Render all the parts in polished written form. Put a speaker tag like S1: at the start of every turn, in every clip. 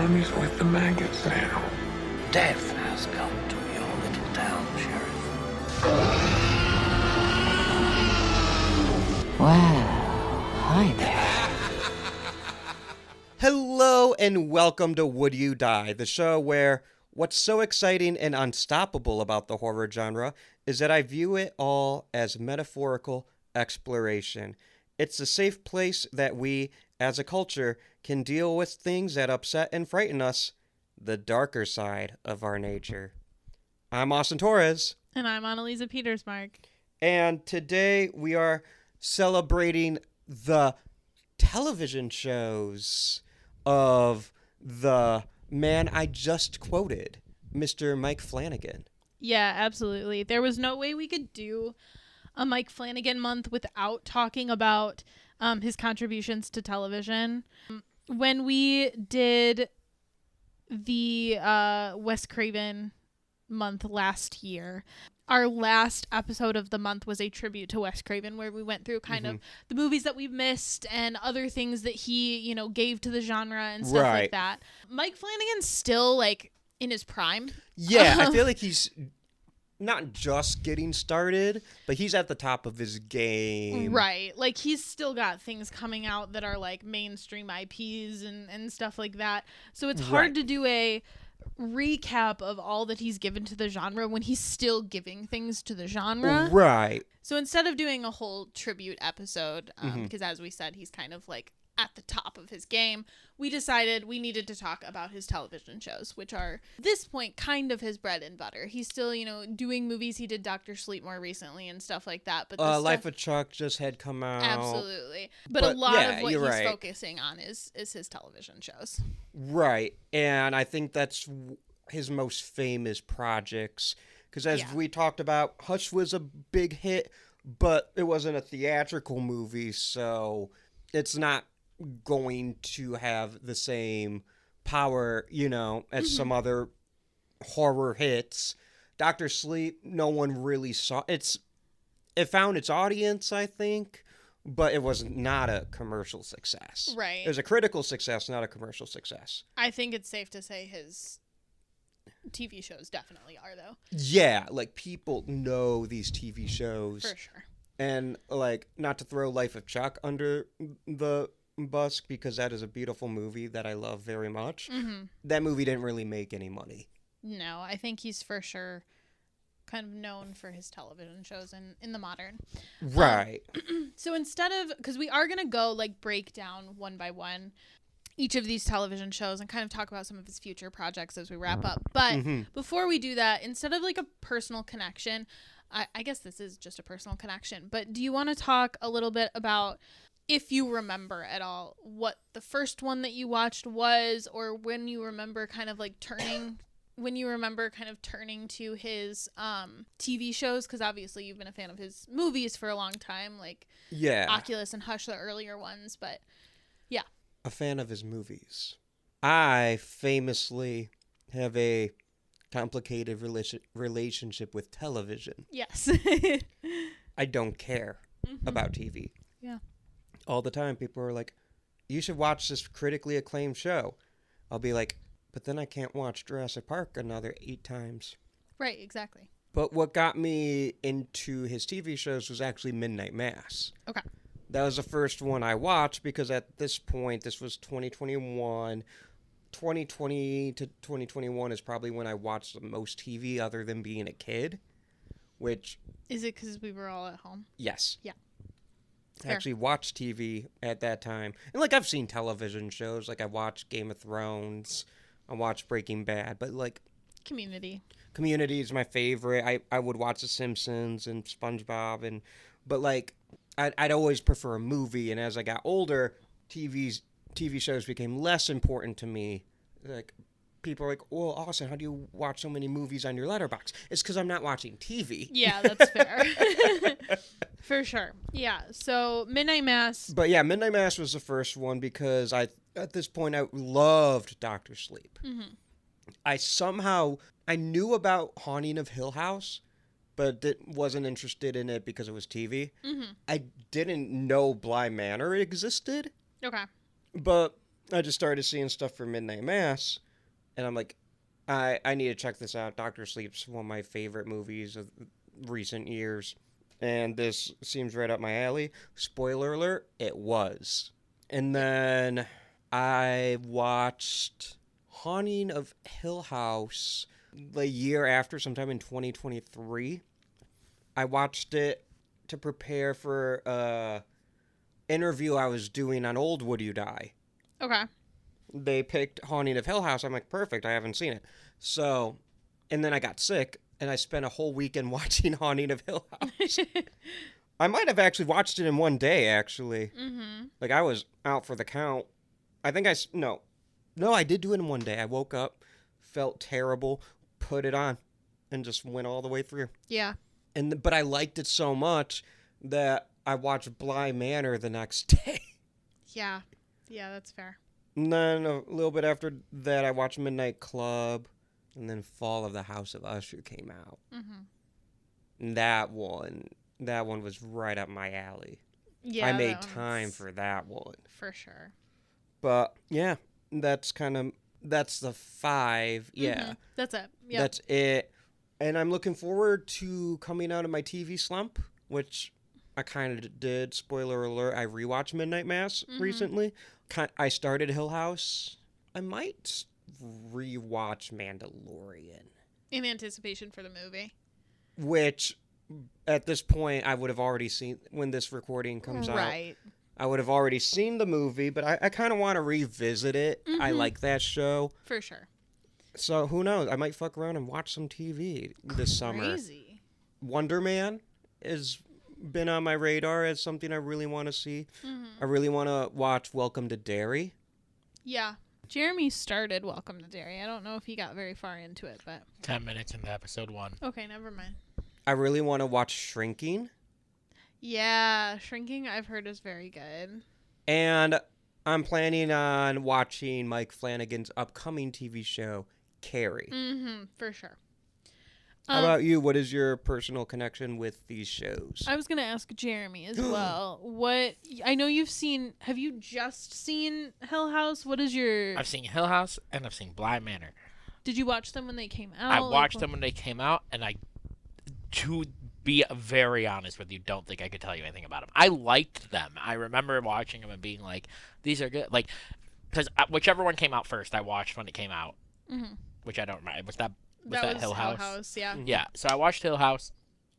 S1: mummy's with the maggots now.
S2: Death has come to your little town, Sheriff.
S3: Well, hi there.
S4: Hello and welcome to Would You Die, the show where what's so exciting and unstoppable about the horror genre is that I view it all as metaphorical exploration. It's a safe place that we, as a culture, can deal with things that upset and frighten us, the darker side of our nature. I'm Austin Torres.
S5: And I'm Anneliese Petersmark.
S4: And today we are celebrating the television shows of the man I just quoted, Mr. Mike Flanagan.
S5: Yeah, absolutely. There was no way we could do a Mike Flanagan month without talking about his contributions to television. When we did the Wes Craven month last year, our last episode of the month was a tribute to Wes Craven, where we went through kind of the movies that we've missed and other things that he, gave to the genre and stuff like that. Mike Flanagan's still, in his prime.
S4: Yeah, I feel like he's not just getting started, but he's at the top of his game.
S5: Right. He's still got things coming out that are, mainstream IPs and stuff like that. So it's hard to do a recap of all that he's given to the genre when he's still giving things to the genre.
S4: Right.
S5: So instead of doing a whole tribute episode, because as we said, he's kind of at the top of his game, we decided we needed to talk about his television shows, which are, at this point, kind of his bread and butter. He's still, doing movies. He did Dr. Sleep more recently and stuff like that. But
S4: Life of Chuck just had come out.
S5: Absolutely. But a lot of what he's focusing on is his television shows.
S4: Right. And I think that's his most famous projects. Because as we talked about, Hush was a big hit, but it wasn't a theatrical movie, so it's not going to have the same power, as some other horror hits. Dr. Sleep, no one really saw. It found its audience, I think, but it was not a commercial success.
S5: Right.
S4: It was a critical success, not a commercial success.
S5: I think it's safe to say his TV shows definitely are, though.
S4: Yeah, people know these TV shows.
S5: For sure.
S4: And, not to throw Life of Chuck under the bus, because that is a beautiful movie that I love very much. Mm-hmm. That movie didn't really make any money. No,
S5: I think he's for sure kind of known for his television shows in the modern.
S4: Right.
S5: So instead of, because we are going to go, break down one by one each of these television shows and kind of talk about some of his future projects as we wrap up. But before we do that, instead of, a personal connection, I guess this is just a personal connection, but do you want to talk a little bit about, if you remember at all, what the first one that you watched was, or when you remember kind of turning to his TV shows? Because obviously you've been a fan of his movies for a long time, Oculus and Hush, the earlier ones, but yeah.
S4: A fan of his movies. I famously have a complicated relationship with television.
S5: Yes.
S4: I don't care about TV.
S5: Yeah.
S4: All the time people are like, you should watch this critically acclaimed show. I'll be like, but then I can't watch Jurassic Park another 8 times.
S5: Right, exactly.
S4: But what got me into his TV shows was actually Midnight Mass.
S5: Okay.
S4: That was the first one I watched because at this point, this was 2021. 2020 to 2021 is probably when I watched the most TV other than being a kid, which...
S5: Is it because we were all at home?
S4: Yes.
S5: Yeah.
S4: I actually watched TV at that time. And, I've seen television shows. I watched Game of Thrones. I watched Breaking Bad. But,
S5: Community.
S4: Community is my favorite. I would watch The Simpsons and SpongeBob. But, I'd always prefer a movie. And as I got older, TV shows became less important to me. People are like, well, Austin, how do you watch so many movies on your Letterboxd? It's because I'm not watching TV.
S5: Yeah, that's fair. For sure. Yeah, so Midnight Mass.
S4: But yeah, Midnight Mass was the first one because at this point, I loved Dr. Sleep. Mm-hmm. I knew about Haunting of Hill House, but wasn't interested in it because it was TV. Mm-hmm. I didn't know Bly Manor existed.
S5: Okay.
S4: But I just started seeing stuff for Midnight Mass, and I'm like, I need to check this out. Dr. Sleep's one of my favorite movies of recent years, and this seems right up my alley. Spoiler alert, it was. And then I watched Haunting of Hill House the year after, sometime in 2023. I watched it to prepare for a interview I was doing on Old Would You Die.
S5: Okay.
S4: They picked Haunting of Hill House. I'm like, perfect, I haven't seen it. So, and then I got sick, and I spent a whole weekend watching Haunting of Hill House. I might have actually watched it in one day, actually.
S5: Mm-hmm.
S4: Like, I was out for the count. I think no, I did do it in one day. I woke up, felt terrible, put it on, and just went all the way through.
S5: Yeah.
S4: But I liked it so much that I watched Bly Manor the next day.
S5: Yeah. Yeah, that's fair.
S4: And then a little bit after that, I watched Midnight Club, and then Fall of the House of Usher came out.
S5: Mm-hmm.
S4: And that one was right up my alley.
S5: Yeah,
S4: I made time for that one.
S5: For sure.
S4: But yeah, that's the 5. Yeah.
S5: Mm-hmm. That's it. Yeah.
S4: That's it. And I'm looking forward to coming out of my TV slump, which I kind of did. Spoiler alert, I rewatched Midnight Mass recently. I started Hill House. I might rewatch Mandalorian.
S5: In anticipation for the movie.
S4: Which, at this point, I would have already seen when this recording comes out.
S5: Right.
S4: I would have already seen the movie, but I kind of want to revisit it.
S5: Mm-hmm.
S4: I like that show.
S5: For sure.
S4: So who knows? I might fuck around and watch some TV this summer.
S5: Crazy.
S4: Wonder Man has been on my radar as something I really want to see.
S5: Mm-hmm.
S4: I really want to watch Welcome to Derry.
S5: Yeah. Jeremy started Welcome to Derry. I don't know if he got very far into it, but
S6: 10 minutes into episode 1.
S5: okay, never mind.
S4: I really want to watch Shrinking.
S5: Yeah, Shrinking I've heard is very good.
S4: And I'm planning on watching Mike Flanagan's upcoming TV show, Carrie.
S5: Mm-hmm, for sure.
S4: How about you? What is your personal connection with these shows?
S5: I was going to ask Jeremy as well. I know have you just seen Hill House? What is your...
S6: I've seen Hill House and I've seen Bly Manor.
S5: Did you watch them when they came out?
S6: I watched them when they came out, and to be very honest with you, don't think I could tell you anything about them. I liked them. I remember watching them and being like, these are good. Like, because whichever one came out first, I watched when it came out.
S5: Mm-hmm.
S6: Which I don't remember. Was that
S5: Hill
S6: Hill House?
S5: House, yeah.
S4: Mm-hmm.
S6: Yeah, so I watched Hill House.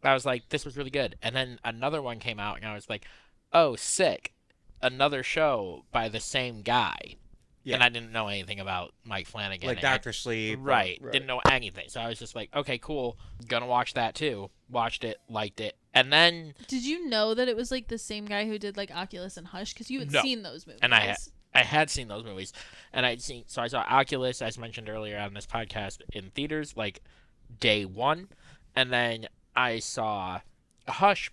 S6: I was like, this was really good. And then another one came out, and I was like, oh, sick. Another show by the same guy. Yeah. And I didn't know anything about Mike Flanagan.
S4: Like Dr. Sleep.
S6: Right. Didn't know anything. So I was just like, okay, cool. Gonna watch that too. Watched it, liked it. And then...
S5: Did you know that it was like the same guy who did like Oculus and Hush? Because you had seen those movies.
S6: And I had seen those movies. And I saw Oculus, as mentioned earlier on this podcast, in theaters, like day 1. And then I saw Hush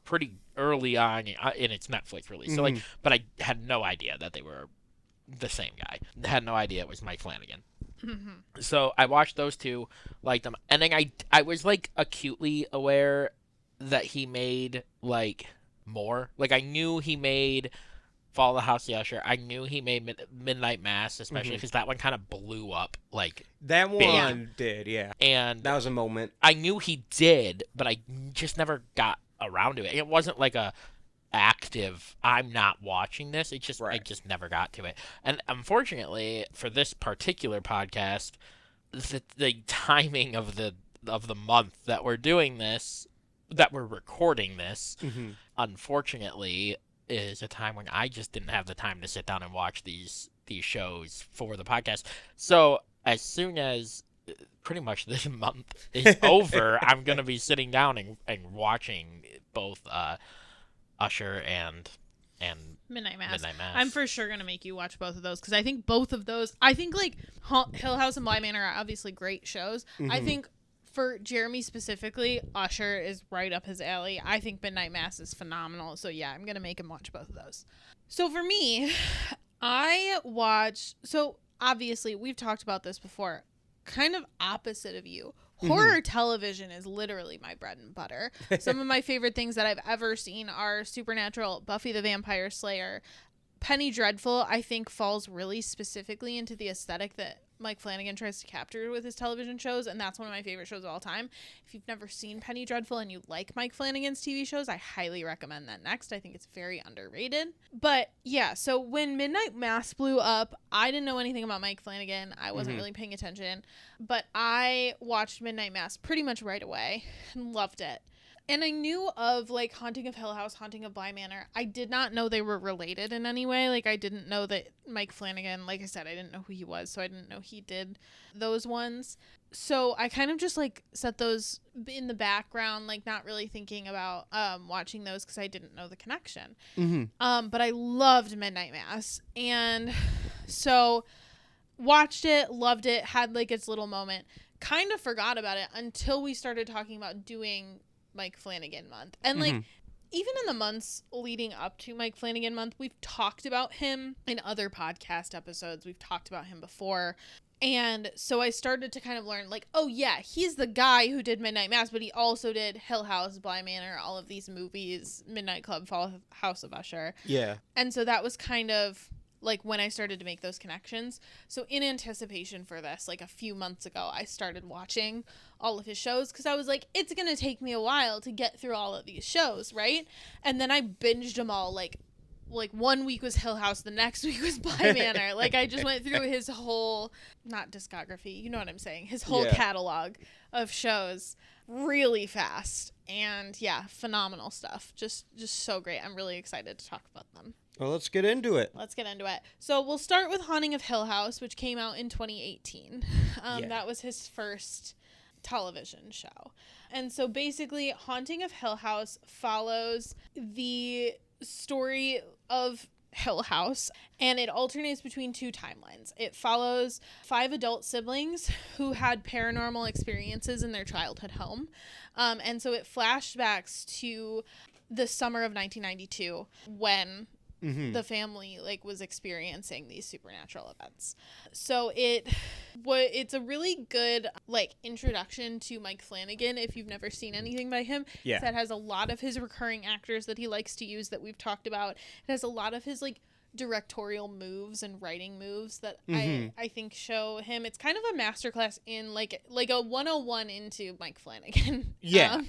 S6: pretty early on in its Netflix release.
S4: Mm-hmm.
S6: So like, but I had no idea that they were the same guy. Had no idea it was Mike Flanagan.
S5: Mm-hmm.
S6: So I watched those two, liked them, and then I was like acutely aware that he made like more. Like I knew he made Fall of the House of Usher. I knew he made Midnight Mass, especially because that one kind of blew up. Like
S4: that one
S6: big.
S4: did, yeah.
S6: And
S4: that was a moment.
S6: I knew he did, but I just never got around to it. It wasn't like a active I'm not watching this. It just I just never got to it. And unfortunately for this particular podcast, the timing of the month that we're doing this, that we're recording this, unfortunately is a time when I just didn't have the time to sit down and watch these shows for the podcast. So as soon as pretty much this month is over, I'm going to be sitting down and watching both Usher and
S5: Midnight Mass.
S6: Midnight Mass.
S5: I'm for sure gonna make you watch both of those because I think both of those. I think like Hill House and Bly Manor are obviously great shows. I think for Jeremy specifically, Usher is right up his alley. I think Midnight Mass is phenomenal. So yeah, I'm gonna make him watch both of those. So for me, I watch. So obviously we've talked about this before. Kind of opposite of you. Horror television is literally my bread and butter. Some of my favorite things that I've ever seen are Supernatural, Buffy the Vampire Slayer, Penny Dreadful, I think, falls really specifically into the aesthetic that Mike Flanagan tries to capture with his television shows, and that's one of my favorite shows of all time. If you've never seen Penny Dreadful and you like Mike Flanagan's TV shows, I highly recommend that next. I think it's very underrated. But yeah, so when Midnight Mass blew up, I didn't know anything about Mike Flanagan. I wasn't really paying attention, but I watched Midnight Mass pretty much right away and loved it. And I knew of, like, Haunting of Hill House, Haunting of Bly Manor. I did not know they were related in any way. Like, I didn't know that Mike Flanagan, like I said, I didn't know who he was, so I didn't know he did those ones. So I kind of just, like, set those in the background, like, not really thinking about watching those because I didn't know the connection. But I loved Midnight Mass. And so watched it, loved it, had, like, its little moment. Kind of forgot about it until we started talking about doing Mike Flanagan month. And like even in the months leading up to Mike Flanagan month, we've talked about him in other podcast episodes. We've talked about him before. And so I started to kind of learn, like, oh yeah, he's the guy who did Midnight Mass, but he also did Hill House, Bly Manor, all of these movies, Midnight Club, House of Usher.
S4: Yeah.
S5: And so that was kind of like when I started to make those connections. So in anticipation for this, like a few months ago, I started watching all of his shows because I was like, it's going to take me a while to get through all of these shows, right? And then I binged them all. Like 1 week was Hill House, the next week was Bly Manor. Like I just went through his whole, not discography, you know what I'm saying, his whole catalog of shows really fast. And yeah, phenomenal stuff. Just so great. I'm really excited to talk about them.
S4: Well, let's get into it.
S5: So we'll start with Haunting of Hill House, which came out in 2018. That was his first television show. And so basically, Haunting of Hill House follows the story of Hill House, and it alternates between two timelines. It follows 5 adult siblings who had paranormal experiences in their childhood home. And so it flashbacks to the summer of 1992 when the family like was experiencing these supernatural events. So it's a really good like introduction to Mike Flanagan if you've never seen anything by him.
S4: Yeah.
S5: That has a lot of his recurring actors that he likes to use that we've talked about. It has a lot of his like directorial moves and writing moves that I think show him. It's kind of a masterclass in like a 101 into Mike Flanagan.
S4: Yeah.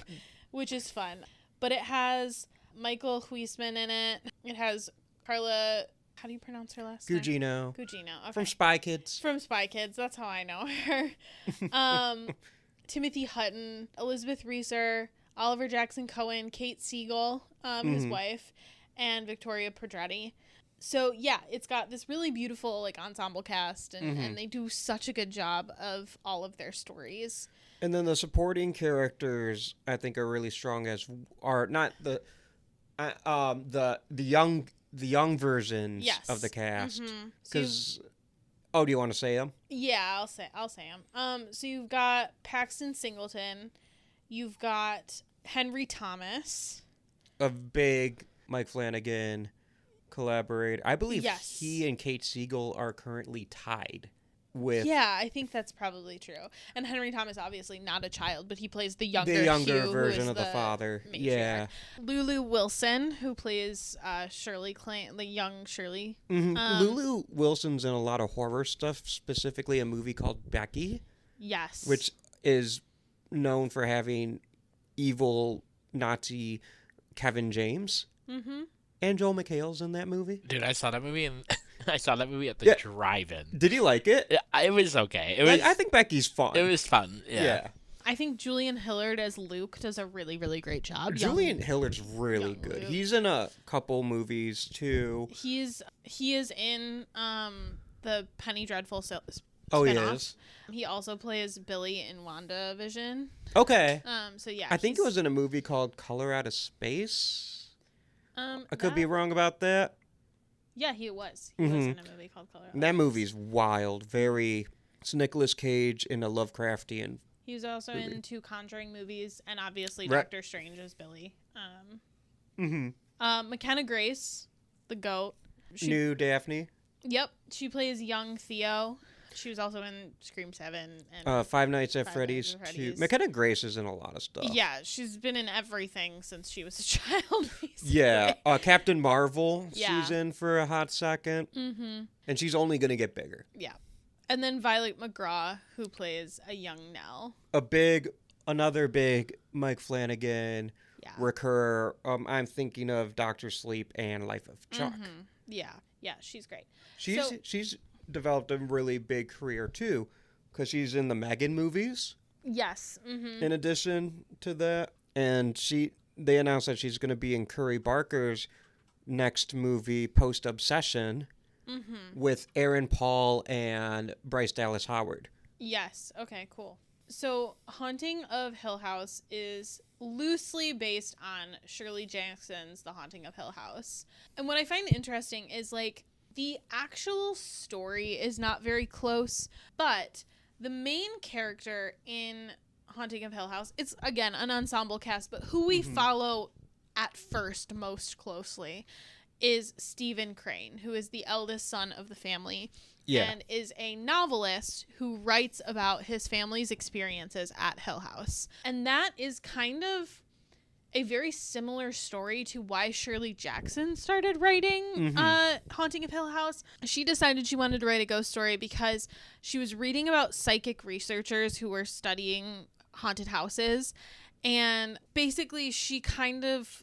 S5: Which is fun. But it has Michael Huisman in it. It has Carla, how do you pronounce her last name? Gugino. Okay.
S4: From Spy Kids.
S5: That's how I know her. Timothy Hutton, Elizabeth Reeser, Oliver Jackson Cohen, Kate Siegel, his wife, and Victoria Pedretti. So yeah, it's got this really beautiful like ensemble cast, and they do such a good job of all of their stories.
S4: And then the supporting characters, I think, are really strong as are not the young versions of the cast. Because do you want to say them?
S5: Yeah, I'll say them. So you've got Paxton Singleton, you've got Henry Thomas,
S4: a big Mike Flanagan collaborator. I believe he and Kate Siegel are currently tied with.
S5: Yeah, I think that's probably true. And Henry Thomas, obviously not a child, but he plays the younger Hugh,
S4: version of the father.
S5: Matriarch.
S4: Yeah.
S5: Lulu Wilson, who plays Shirley Clayton, the young Shirley.
S4: Lulu Wilson's in a lot of horror stuff, specifically a movie called Becky.
S5: Yes.
S4: Which is known for having evil Nazi Kevin James. And Joel McHale's in that movie.
S6: Dude, I saw that movie and I saw that movie at the drive-in.
S4: Did you like it?
S6: It was okay.
S4: I think Becky's fun.
S6: It was fun. Yeah.
S5: I think Julian Hillard as Luke does a really, really great job.
S4: Julian Hillard's really good.
S5: Luke.
S4: He's in a couple movies too.
S5: He is in the Penny Dreadful spin-off.
S4: Oh, he is.
S5: He also plays Billy in WandaVision.
S4: Okay.
S5: So yeah.
S4: I think it was in a movie called Color Out of Space. I could be wrong about that.
S5: Yeah, he was. He was in a movie called Color Out.
S4: That movie's wild. It's Nicolas Cage in a Lovecraftian.
S5: He was also in 2 Conjuring movies, and obviously Doctor Strange as Billy. McKenna Grace, the goat.
S4: New Daphne.
S5: Yep, she plays young Theo. She was also in Scream 7 and
S4: Five Nights at
S5: Five
S4: Freddy's
S5: Nights at
S4: 2.
S5: Freddy's.
S4: McKenna Grace is in a lot of stuff.
S5: Yeah, she's been in everything since she was a child, basically.
S4: Yeah, Captain Marvel,
S5: Yeah.
S4: she's in for a hot second.
S5: Mm-hmm.
S4: And she's only going to get bigger.
S5: Yeah. And then Violet McGraw, who plays a young Nell.
S4: Another big Mike Flanagan
S5: Yeah.
S4: recur. I'm thinking of Dr. Sleep and Life of Chuck.
S5: Mm-hmm. Yeah, she's great.
S4: She's developed a really big career too, because she's in the Megan movies.
S5: Yes. Mm-hmm.
S4: In addition to that, and they announced that she's going to be in Curry Barker's next movie, Post Obsession, with Aaron Paul and Bryce Dallas Howard.
S5: Yes. Okay, cool. So, Haunting of Hill House is loosely based on Shirley Jackson's The Haunting of Hill House. And what I find interesting is, like, the actual story is not very close, but the main character in Haunting of Hill House, it's, again, an ensemble cast, but who we follow at first most closely is Stephen Crane, who is the eldest son of the family.
S4: Yeah.
S5: And is a novelist who writes about his family's experiences at Hill House. And that is kind of a very similar story to why Shirley Jackson started writing Haunting of Hill House. She decided she wanted to write a ghost story because she was reading about psychic researchers who were studying haunted houses. And basically she kind of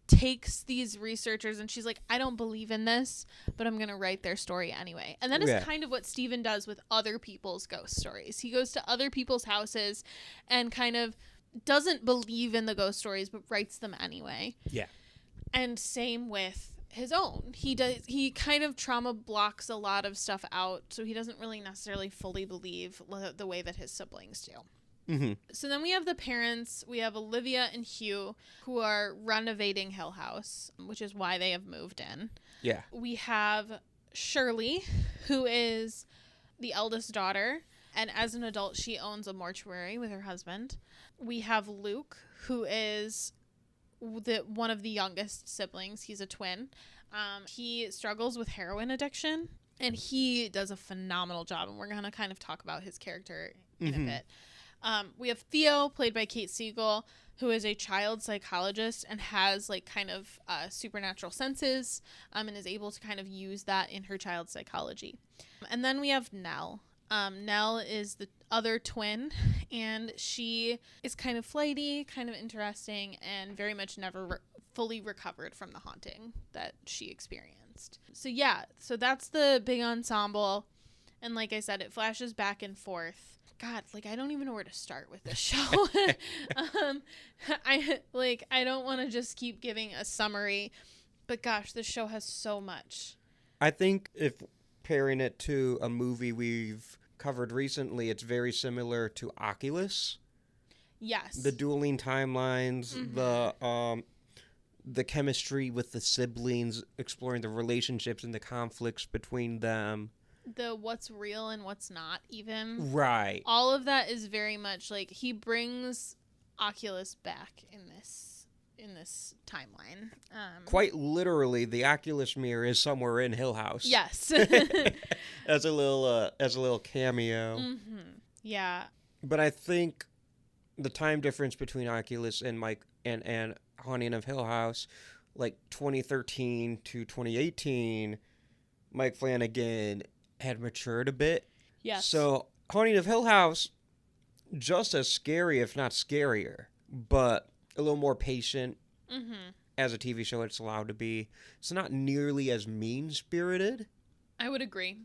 S5: takes these researchers and she's like, I don't believe in this, but I'm going to write their story anyway. And that is kind of what Stephen does with other people's ghost stories. He goes to other people's houses and kind of doesn't believe in the ghost stories, but writes them anyway.
S4: Yeah.
S5: And same with his own. He kind of trauma blocks a lot of stuff out, so he doesn't really necessarily fully believe the way that his siblings do.
S4: Mm-hmm.
S5: So then we have the parents. We have Olivia and Hugh, who are renovating Hill House, which is why they have moved in.
S4: Yeah.
S5: We have Shirley, who is the eldest daughter, and as an adult, she owns a mortuary with her husband. We have Luke, who is one of the youngest siblings. He's a twin. He struggles with heroin addiction, and he does a phenomenal job, and we're going to kind of talk about his character in a bit. We have Theo, played by Kate Siegel, who is a child psychologist and has like kind of supernatural senses and is able to kind of use that in her child psychology. And then we have Nell. Nell is the other twin, and she is kind of flighty, kind of interesting, and very much never fully recovered from the haunting that she experienced. So that's the big ensemble. And like I said, it flashes back and forth. God, like, I don't even know where to start with this show. I don't want to just keep giving a summary, but gosh, this show has so much.
S4: I think if pairing it to a movie we've covered recently, it's very similar to Oculus.
S5: Yes.
S4: The dueling timelines, the chemistry with the siblings, exploring the relationships and the conflicts between them.
S5: The what's real and what's not even.
S4: Right.
S5: All of that is very much like he brings Oculus back in this timeline.
S4: Quite literally, the Oculus mirror is somewhere in Hill House.
S5: Yes.
S4: as a little cameo.
S5: Mm-hmm. Yeah.
S4: But I think the time difference between Oculus and and Haunting of Hill House, like 2013 to 2018, Mike Flanagan had matured a bit.
S5: Yes.
S4: So Haunting of Hill House, just as scary, if not scarier, but a little more patient as a TV show it's allowed to be. It's not nearly as mean-spirited.
S5: I would agree.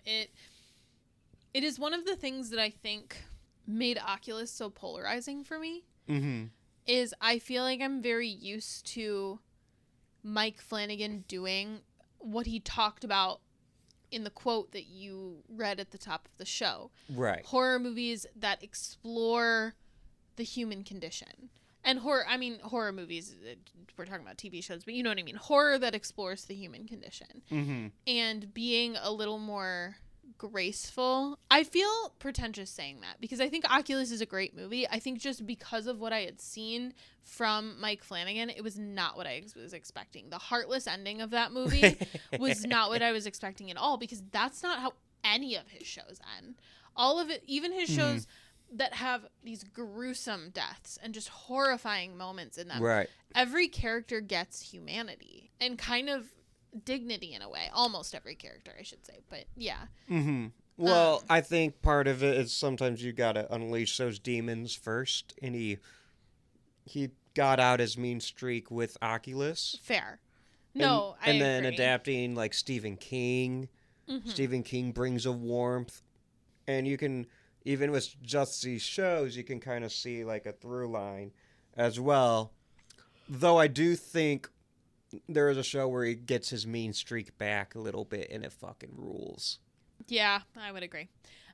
S5: It is one of the things that I think made Oculus so polarizing for me.
S4: Mm-hmm.
S5: Is I feel like I'm very used to Mike Flanagan doing what he talked about in the quote that you read at the top of the show.
S4: Right.
S5: Horror movies that explore the human condition. And horror movies, we're talking about TV shows, but you know what I mean. Horror that explores the human condition.
S4: Mm-hmm.
S5: And being a little more graceful. I feel pretentious saying that because I think Oculus is a great movie. I think just because of what I had seen from Mike Flanagan, it was not what I was expecting. The heartless ending of that movie was not what I was expecting at all, because that's not how any of his shows end. All of it, even his shows that have these gruesome deaths and just horrifying moments in them.
S4: Right.
S5: Every character gets humanity and kind of dignity in a way. Almost every character, I should say. But yeah.
S4: Mm-hmm. Well, I think part of it is sometimes you gotta unleash those demons first, and he got out his mean streak with Oculus.
S5: Fair. No, I
S4: and then
S5: agree.
S4: adapting like Stephen King. Stephen King brings a warmth, and you can, even with just these shows, you can kind of see like a through line as well. Though I do think there is a show where he gets his mean streak back a little bit, and it fucking rules.
S5: Yeah, I would agree.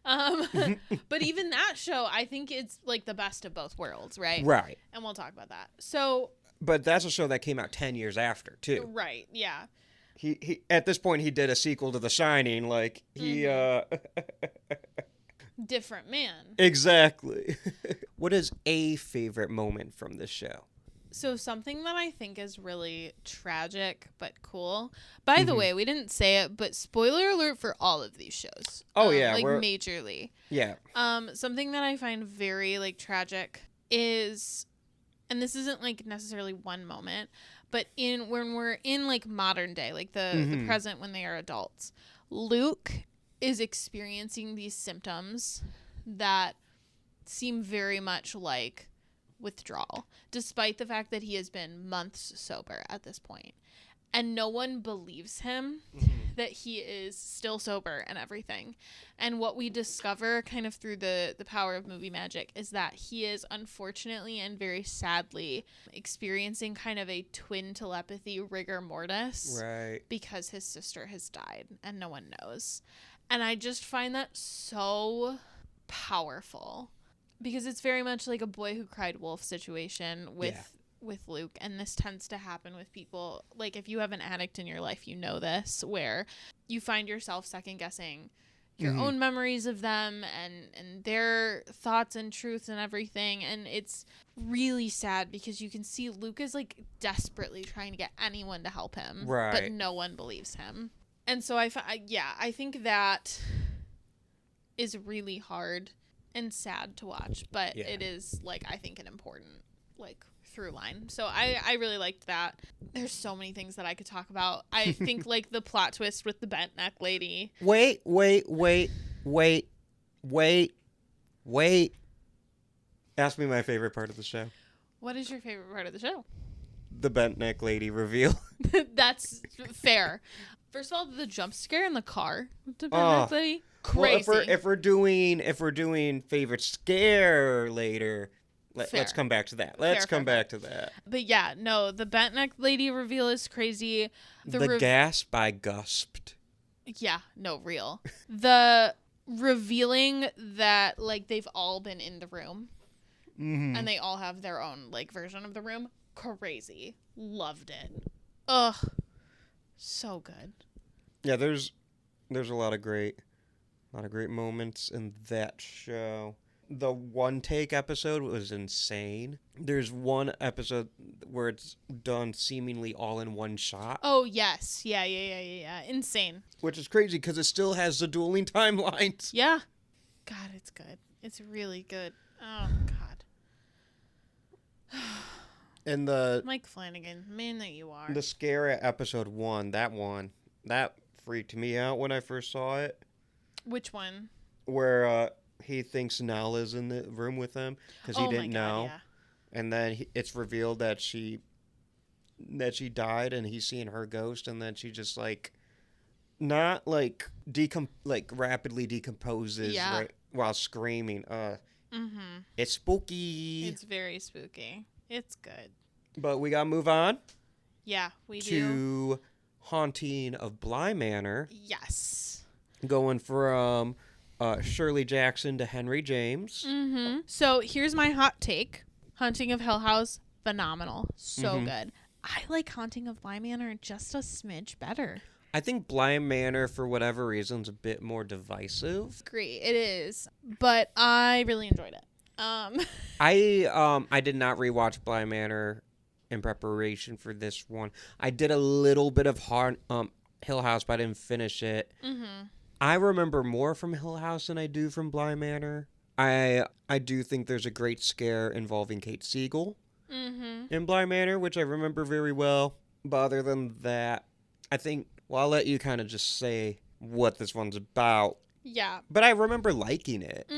S5: But even that show, I think it's like the best of both worlds, right?
S4: Right.
S5: And we'll talk about that. So.
S4: But that's a show that came out 10 years after, too.
S5: Right, yeah.
S4: He at this point, he did a sequel to The Shining. Like, he,
S5: Different man.
S4: Exactly. What is a favorite moment from this show?
S5: So something that I think is really tragic but cool. By the way, we didn't say it, but spoiler alert for all of these shows.
S4: Oh, yeah.
S5: Like, majorly.
S4: Yeah.
S5: Something that I find very, like, tragic is... And this isn't, like, necessarily one moment, but when we're in, like, modern day, like the present when they are adults, Luke is experiencing these symptoms that seem very much like withdrawal, despite the fact that he has been months sober at this point. And no one believes him that he is still sober and everything. And what we discover kind of through the power of movie magic is that he is unfortunately and very sadly experiencing kind of a twin telepathy rigor mortis.
S4: Right.
S5: Because his sister has died and no one knows. And I just find that so powerful. Because it's very much like a boy who cried wolf situation with Luke, and this tends to happen with people. Like, if you have an addict in your life, you know this, where you find yourself second guessing your own memories of them and their thoughts and truths and everything. And it's really sad because you can see Luke is like desperately trying to get anyone to help him,
S4: right?
S5: But no one believes him. And so I think that is really hard and sad to watch, but it is, like, I think an important, like, through line. So I really liked that. There's so many things that I could talk about. I think, like, the plot twist with the bent neck lady.
S4: Wait. Ask me my favorite part of the show.
S5: What is your favorite part of the show?
S4: The bent neck lady reveal.
S5: That's fair. First of all, the jump scare in the car. The bent neck lady. Crazy.
S4: Well, if we're doing favorite scare later, let's come back to that. Let's come back to that.
S5: But yeah, no, the bent neck lady reveal is crazy.
S4: The gasp I gusped.
S5: Yeah, no, real. The revealing that, like, they've all been in the room and they all have their own, like, version of the room. Crazy. Loved it. Ugh. So good.
S4: Yeah, there's a lot of great moments in that show. The one take episode was insane. There's one episode where it's done seemingly all in one shot.
S5: Oh, yes. Yeah. Insane.
S4: Which is crazy because it still has the dueling timelines.
S5: Yeah. God, it's good. It's really good. Oh, God.
S4: And the
S5: Mike Flanagan, man that you are.
S4: The scare at episode 1, that freaked me out when I first saw it.
S5: Which one?
S4: Where he thinks Nala's in the room with him because he didn't know.
S5: Yeah.
S4: And then it's revealed that she died, and he's seeing her ghost, and then she just like not like rapidly decomposes right while screaming. It's spooky.
S5: It's very spooky. It's good.
S4: But we gotta move on.
S5: Yeah, we do.
S4: To Haunting of Bly Manor.
S5: Yes.
S4: Going from Shirley Jackson to Henry James.
S5: So here's my hot take. Haunting of Hill House, phenomenal. So good. I like Haunting of Bly Manor just a smidge better.
S4: I think Bly Manor, for whatever reason, is a bit more divisive.
S5: Agree, it is. But I really enjoyed it.
S4: I did not rewatch Bly Manor in preparation for this one. I did a little bit of Hill House, but I didn't finish it. I remember more from Hill House than I do from Bly Manor. I do think there's a great scare involving Kate Siegel in Bly Manor, which I remember very well. But other than that, I think, well, I'll let you kind of just say what this one's about.
S5: Yeah.
S4: But I remember liking it.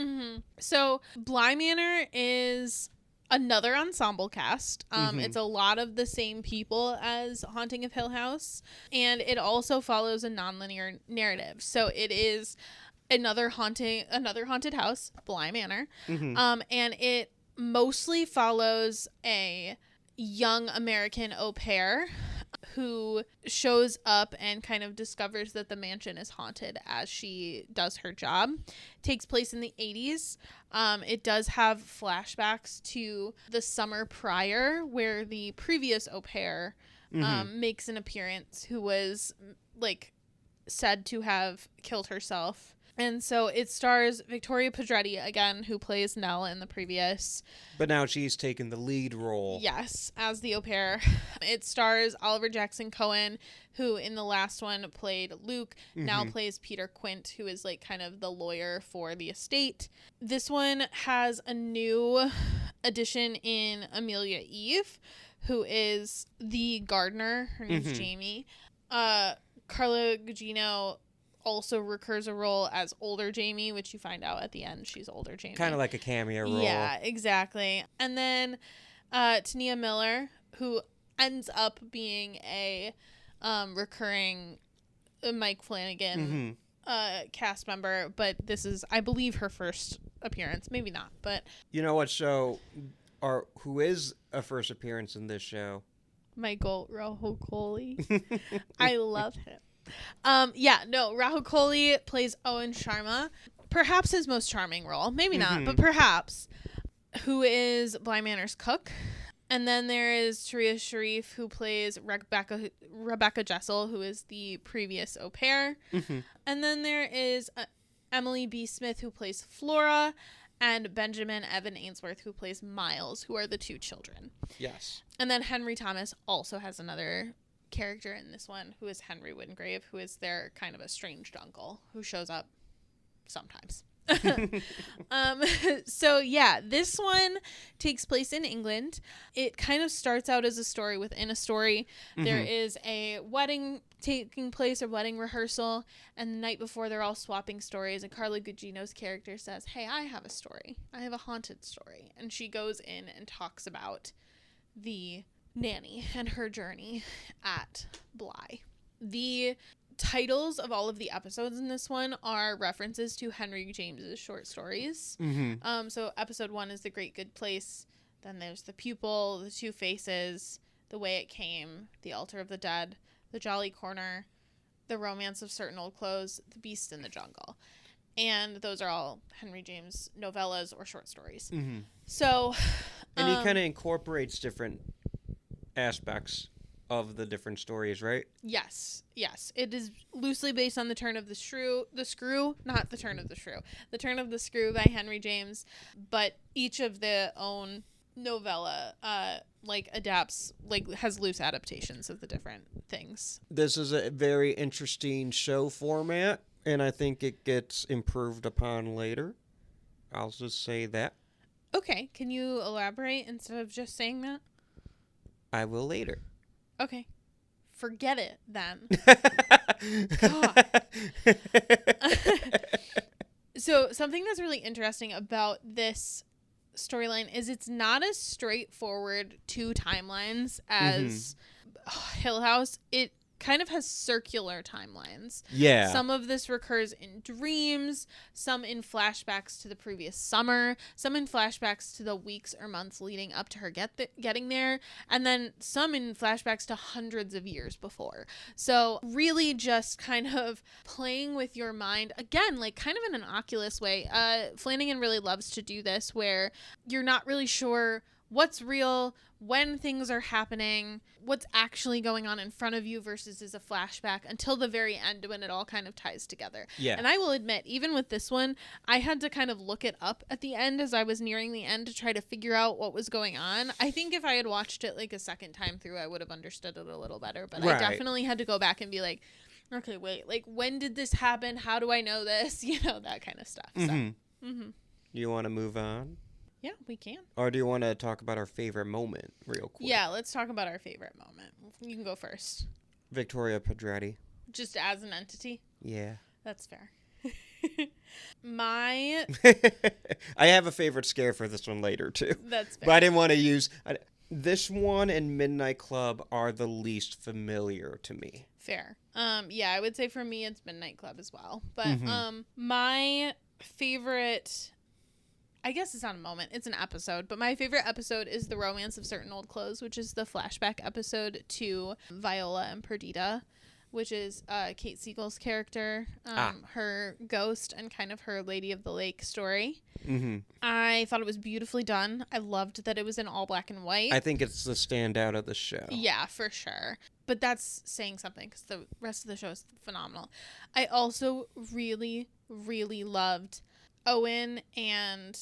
S5: So Bly Manor is another ensemble cast. It's a lot of the same people as Haunting of Hill House, and it also follows a nonlinear narrative. So it is another haunted house, Bly Manor, and it mostly follows a young American au pair who shows up and kind of discovers that the mansion is haunted as she does her job. It takes place in the 80s. It does have flashbacks to the summer prior, where the previous au pair makes an appearance, who was like said to have killed herself. And so it stars Victoria Pedretti again, who plays Nell in the previous.
S4: But now she's taken the lead role.
S5: Yes, as the au pair. It stars Oliver Jackson Cohen, who in the last one played Luke, now plays Peter Quint, who is like kind of the lawyer for the estate. This one has a new addition in Amelia Eve, who is the gardener. Her name's Jamie. Carla Gugino also recurs a role as older Jamie, which you find out at the end she's older Jamie.
S4: Kind of like a cameo role.
S5: Yeah, exactly. And then Tania Miller, who ends up being a recurring Mike Flanagan cast member, but this is, I believe, her first appearance. Maybe not, but...
S4: You know what show, or who is a first appearance in this show?
S5: Michael Rahul. I love him. Rahul Kohli plays Owen Sharma, perhaps his most charming role, maybe not, but perhaps, who is Bly Manor's cook. And then there is Taria Sharif, who plays Rebecca Jessel, who is the previous au pair. And then there is Emily B. Smith, who plays Flora, and Benjamin Evan Ainsworth, who plays Miles, who are the two children.
S4: Yes.
S5: And then Henry Thomas also has another character in this one, who is Henry Wingrave, who is their kind of estranged uncle who shows up sometimes. So yeah, this one takes place in England. It kind of starts out as a story within a story. There is a wedding taking place, or wedding rehearsal, and the night before they're all swapping stories, and Carla Gugino's character says, "Hey, I have a story. I have a haunted story." And she goes in and talks about the nanny and her journey at Bly. The titles of all of the episodes in this one are references to Henry James's short stories. So episode 1 is The Great Good Place. Then there's The Pupil, The Two Faces, The Way It Came, The Altar of the Dead, The Jolly Corner, The Romance of Certain Old Clothes, The Beast in the Jungle. And those are all Henry James novellas or short stories. So,
S4: and he kind of incorporates different aspects of the different stories, right?
S5: Yes. It is loosely based on The Turn of the Screw, not The Turn of the Shrew. The Turn of the Screw by Henry James, but each of the own novella adapts, has loose adaptations of the different things.
S4: This is a very interesting show format, and I think it gets improved upon later. I'll just say that.
S5: Okay, can you elaborate instead of just saying that?
S4: I will later.
S5: Okay. Forget it, then. God. So, something that's really interesting about this storyline is it's not as straightforward two timelines as Hill House. It kind of has circular timelines.
S4: Yeah.
S5: Some of this recurs in dreams, some in flashbacks to the previous summer, some in flashbacks to the weeks or months leading up to her getting there, and then some in flashbacks to hundreds of years before. So really just kind of playing with your mind, again, kind of in an Oculus way. Flanagan really loves to do this, where you're not really sure what's real, when things are happening, what's actually going on in front of you versus is a flashback, until the very end when it all kind of ties together.
S4: Yeah.
S5: And I will admit, even with this one, I had to kind of look it up at the end as I was nearing the end to try to figure out what was going on. I think if I had watched it a second time through, I would have understood it a little better. But
S4: right.
S5: I definitely had to go back and be like, Okay, wait. Like, when did this happen? How do I know this? You know, that kind of stuff. So.
S4: You want to move on?
S5: Yeah, we can.
S4: Or do you want to talk about our favorite moment real quick?
S5: Yeah, let's talk about our favorite moment. You can go first.
S4: Victoria Pedretti.
S5: Just as an entity?
S4: Yeah.
S5: That's fair. My...
S4: I have a favorite scare for this one later, too.
S5: That's fair.
S4: But I didn't want to use... This one and Midnight Club are the least familiar to me.
S5: Fair. Yeah, I would say for me it's Midnight Club as well. But my favorite... I guess it's not a moment. It's an episode. But my favorite episode is The Romance of Certain Old Clothes, which is the flashback episode to Viola and Perdita, which is Kate Siegel's character, her ghost and kind of her Lady of the Lake story. Mm-hmm. I thought it was beautifully done. I loved that it was in all black and white.
S4: I think it's the standout of the show.
S5: Yeah, for sure. But that's saying something because the rest of the show is phenomenal. I also really, really loved Owen and...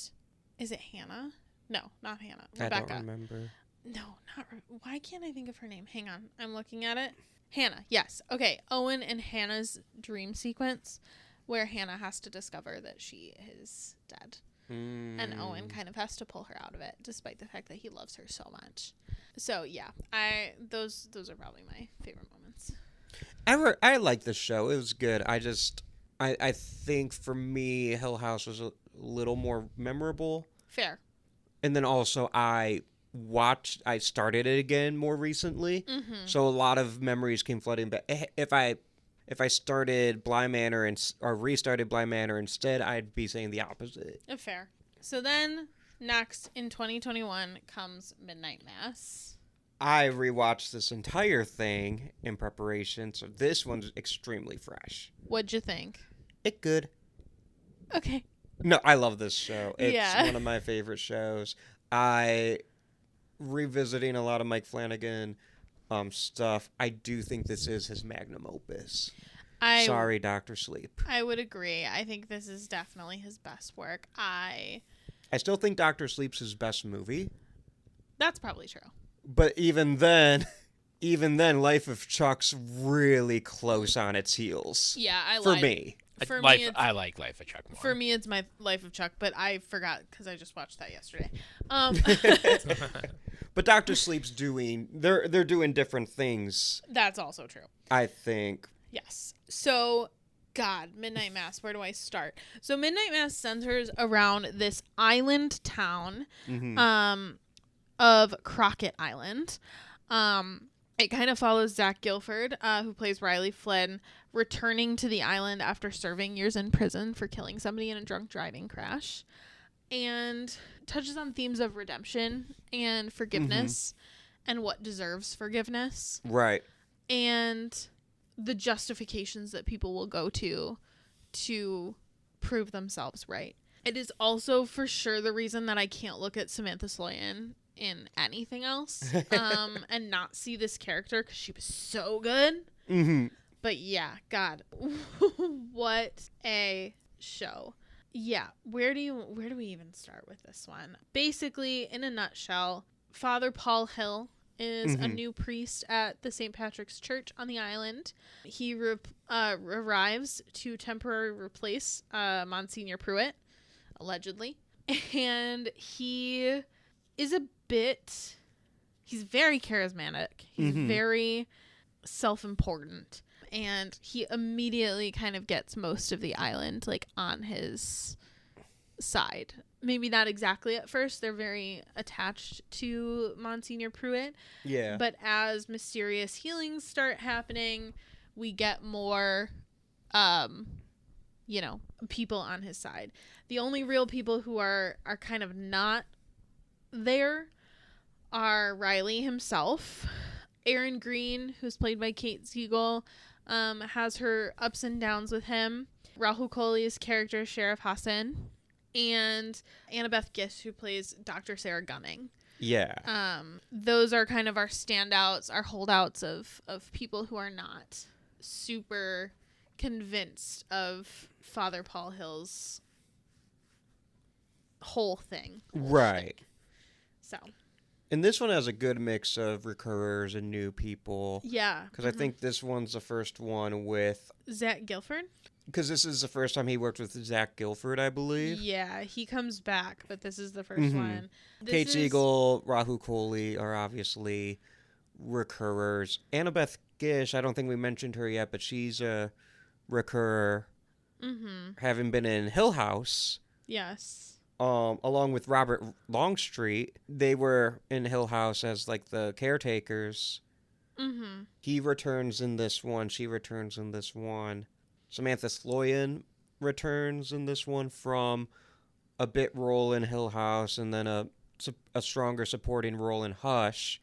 S5: Is it Hannah? No, not Hannah. Rebecca.
S4: I don't remember.
S5: No, not... Why can't I think of her name? Hang on. I'm looking at it. Hannah, yes. Okay, Owen and Hannah's dream sequence where Hannah has to discover that she is dead. And Owen kind of has to pull her out of it, despite the fact that he loves her so much. So, yeah, those are probably my favorite moments.
S4: I like the show. It was good. I think for me, Hill House was a little more memorable.
S5: Fair.
S4: And then also I started it again more recently. Mm-hmm. So a lot of memories came flooding back. If I started Bly Manor or restarted Bly Manor instead, I'd be saying the opposite.
S5: Fair. So then next in 2021 comes Midnight Mass.
S4: I rewatched this entire thing in preparation, so this one's extremely fresh.
S5: What'd you think?
S4: It good.
S5: Okay.
S4: No, I love this show. It's one of my favorite shows. Revisiting a lot of Mike Flanagan stuff, I do think this is his magnum opus. Sorry, Dr. Sleep.
S5: I would agree. I think this is definitely his best work. I
S4: still think Dr. Sleep's his best movie.
S5: That's probably true.
S4: But even then, Life of Chuck's really close on its heels.
S5: Yeah, I
S6: like Life of Chuck more.
S5: For me, it's my Life of Chuck, but I forgot because I just watched that yesterday.
S4: But Dr. Sleep's they're doing different things.
S5: That's also true.
S4: I think.
S5: Yes. So, God, Midnight Mass, where do I start? So Midnight Mass centers around this island town of Crockett Island. It kind of follows Zach Gilford, who plays Riley Flynn, returning to the island after serving years in prison for killing somebody in a drunk driving crash. And touches on themes of redemption and forgiveness and what deserves forgiveness.
S4: Right.
S5: And the justifications that people will go to prove themselves right. It is also for sure the reason that I can't look at Samantha Sloyan in anything else and not see this character because she was so good. Mm-hmm. But yeah, God, what a show. Yeah, where do we even start with this one? Basically, in a nutshell, Father Paul Hill is a new priest at the St. Patrick's Church on the island. He arrives to temporarily replace Monsignor Pruitt, allegedly. And he is he's very charismatic. He's very self-important. And he immediately kind of gets most of the island, like, on his side. Maybe not exactly at first. They're very attached to Monsignor Pruitt.
S4: Yeah.
S5: But as mysterious healings start happening, we get more, people on his side. The only real people who are kind of not there are Riley himself. Erin Green, who's played by Kate Siegel, has her ups and downs with him. Rahul Kohli's character, Sheriff Hassan, and Annabeth Gish, who plays Dr. Sarah Gunning.
S4: Yeah.
S5: Those are kind of our standouts, our holdouts of people who are not super convinced of Father Paul Hill's whole thing.
S4: Right.
S5: So.
S4: And this one has a good mix of recurrers and new people.
S5: Yeah.
S4: Because I think this one's the first one with...
S5: Zach Gilford?
S4: Because this is the first time he worked with Zach Gilford, I believe.
S5: Yeah, he comes back, but this is the first one.
S4: Kate Siegel, Rahul Kohli are obviously recurrers. Annabeth Gish, I don't think we mentioned her yet, but she's a recurrer. Having been in Hill House.
S5: Yes.
S4: Along with Robert Longstreet. They were in Hill House as like the caretakers. He returns in this one. She returns in this one. Samantha Sloyan returns in this one from a bit role in Hill House and then a stronger supporting role in Hush.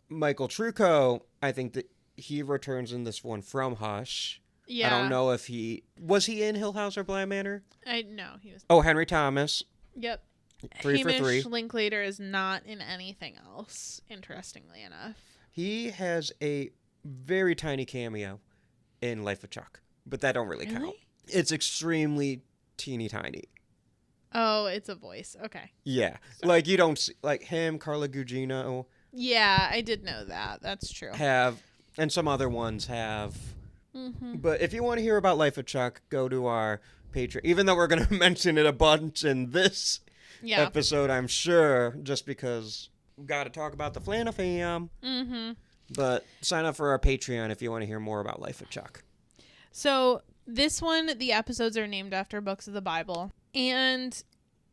S4: Michael Trucco, I think that he returns in this one from Hush.
S5: Yeah.
S4: I don't know if was he in Hill House or Bly Manor?
S5: No, he was.
S4: Oh, Henry Thomas.
S5: Yep.
S4: 3 for 3.
S5: Hamish Linklater is not in anything else, interestingly enough.
S4: He has a very tiny cameo in Life of Chuck, but that don't really count. It's extremely teeny tiny.
S5: Oh, it's a voice. Okay.
S4: Yeah. Sorry. Like you don't see, like him, Carla Gugino.
S5: Yeah, I did know that. That's true.
S4: Have, and some other ones have. But if you want to hear about Life of Chuck, go to our Patreon. Even though we're going to mention it a bunch in this episode, I'm sure, just because we got to talk about the Flana fam. But sign up for our Patreon if you want to hear more about Life of Chuck.
S5: So this one, the episodes are named after books of the Bible. And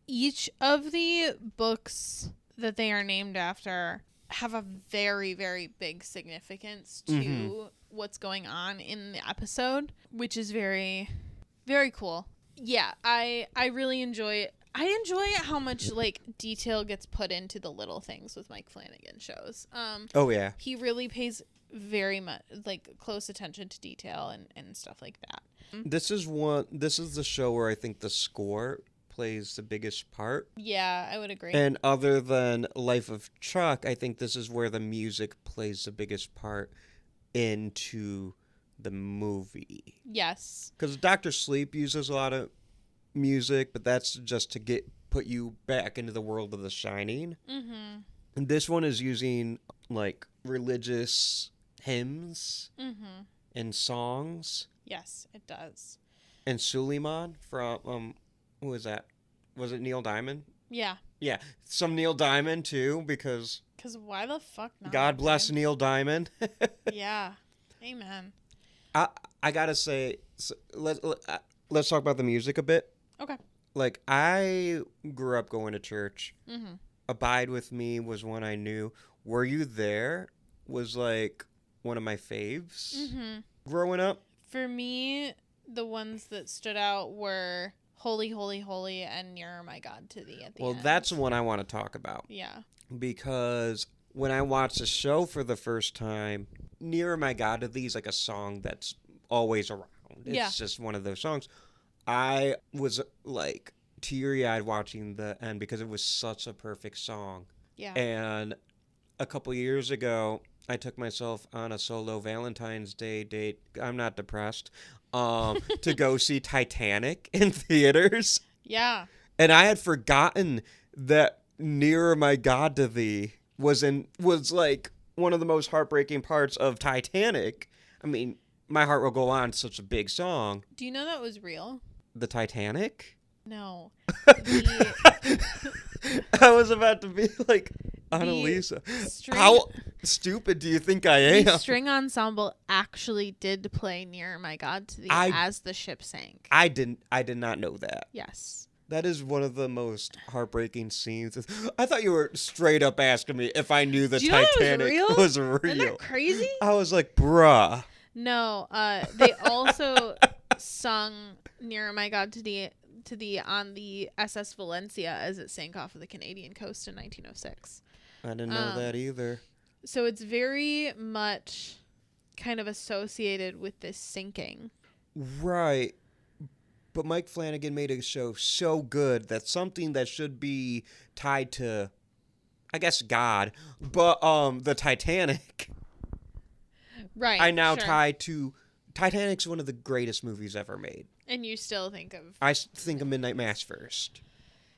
S5: each of the books that they are named after have a very, very big significance to what's going on in the episode, which is very, very cool. Yeah, I really enjoy it. I enjoy how much like detail gets put into the little things with Mike Flanagan shows.
S4: Oh yeah,
S5: he really pays very much like close attention to detail and stuff like that.
S4: This is the show where I think the score plays the biggest part.
S5: Yeah, I would agree.
S4: And other than Life of Chuck, I think this is where the music plays the biggest part into the movie.
S5: Yes.
S4: Because Dr. Sleep uses a lot of music, but that's just to put you back into the world of The Shining. And this one is using like religious hymns and songs.
S5: Yes, it does.
S4: And Suleiman from who was that? Was it Neil Diamond?
S5: Yeah.
S4: Yeah, some Neil Diamond too, because
S5: why the fuck not?
S4: God bless Neil Diamond.
S5: Yeah, amen.
S4: I gotta say, let's talk about the music a bit.
S5: Okay.
S4: Like I grew up going to church. Abide With Me was one I knew. Were You There was like one of my faves growing up.
S5: For me, the ones that stood out were Holy, Holy, Holy, and Nearer My God to Thee at the end.
S4: Well, that's the one I want to talk about.
S5: Yeah.
S4: Because when I watched the show for the first time, Nearer My God to Thee is like a song that's always around. It's just one of those songs. I was like teary-eyed watching the end because it was such a perfect song.
S5: Yeah.
S4: And a couple years ago, I took myself on a solo Valentine's Day date. I'm not depressed. To go see Titanic in theaters.
S5: Yeah.
S4: And I had forgotten that Nearer My God to Thee was like one of the most heartbreaking parts of Titanic. I mean, My Heart Will Go On is such a big song.
S5: Do you know that was real?
S4: The Titanic?
S5: No.
S4: I was about to be like, Anneliese, how stupid do you think I am?
S5: The string ensemble actually did play Nearer My God to Thee as the ship sank.
S4: I did not know that.
S5: Yes.
S4: That is one of the most heartbreaking scenes. I thought you were straight up asking me if I knew the Titanic was real.
S5: Isn't that crazy?
S4: I was like, bruh.
S5: No, they also sung Nearer My God to Thee on the SS Valencia as it sank off of the Canadian coast in 1906.
S4: I didn't know that either.
S5: So it's very much kind of associated with this sinking.
S4: Right. But Mike Flanagan made a show so good that something that should be tied to, I guess, God, but the Titanic.
S5: Right.
S4: I now tie to Titanic's one of the greatest movies ever made.
S5: And you still think of...
S4: I think of Midnight Mass first.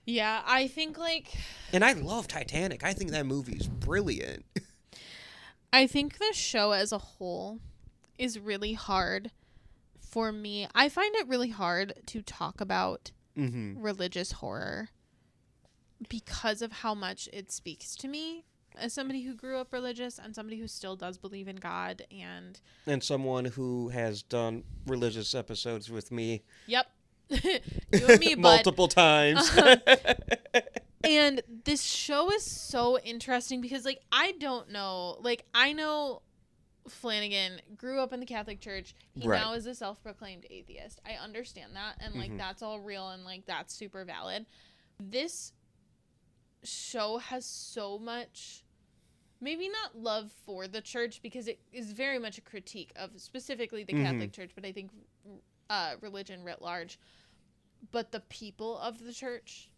S5: Yeah, I think like...
S4: And I love Titanic. I think that movie's brilliant.
S5: I think the show as a whole is really hard for me. I find it really hard to talk about religious horror because of how much it speaks to me as somebody who grew up religious and somebody who still does believe in God and
S4: someone who has done religious episodes with me.
S5: Yep. You and me, bud.
S4: Multiple times.
S5: And this show is so interesting because, like, I don't know. Like, I know Flanagan grew up in the Catholic Church. He
S4: Right.
S5: now is a self-proclaimed atheist. I understand that. And, like, that's all real and, like, that's super valid. This show has so much, maybe not love for the church because it is very much a critique of specifically the Catholic Church, but I think religion writ large. But the people of the church.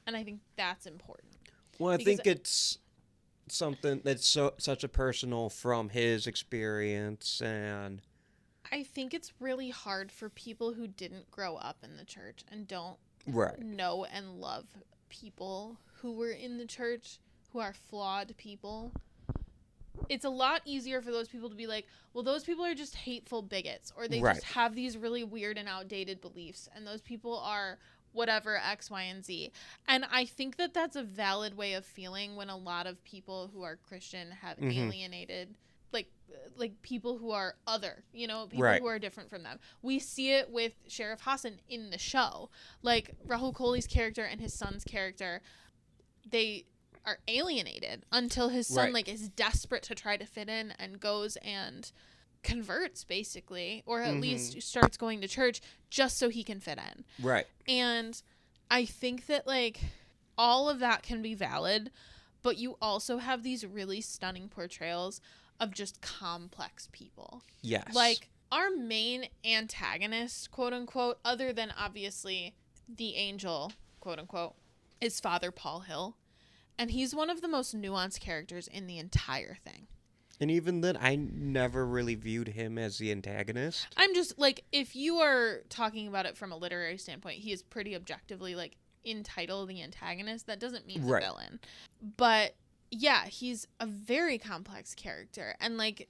S5: And I think that's important.
S4: Well, I think it's something that's such a personal from his experience, and
S5: I think it's really hard for people who didn't grow up in the church and don't know and love people who were in the church, who are flawed people. It's a lot easier for those people to be like, well, those people are just hateful bigots, or they just have these really weird and outdated beliefs, and those people are whatever, X, Y, and Z. And I think that that's a valid way of feeling when a lot of people who are Christian have alienated, like people who are other, you know, people who are different from them. We see it with Sheriff Hassan in the show. Like, Rahul Kohli's character and his son's character, they are alienated until his son, like, is desperate to try to fit in and goes and converts, basically, or at least starts going to church just so he can fit in.
S4: Right.
S5: And I think that, like, all of that can be valid, but you also have these really stunning portrayals of just complex people.
S4: Yes.
S5: Like, our main antagonist, quote unquote, other than obviously the angel, quote unquote, is Father Paul Hill. And he's one of the most nuanced characters in the entire thing.
S4: And even then, I never really viewed him as the antagonist.
S5: I'm just, like, if you are talking about it from a literary standpoint, he is pretty objectively, like, in title the antagonist. That doesn't mean the villain. But, yeah, he's a very complex character. And, like,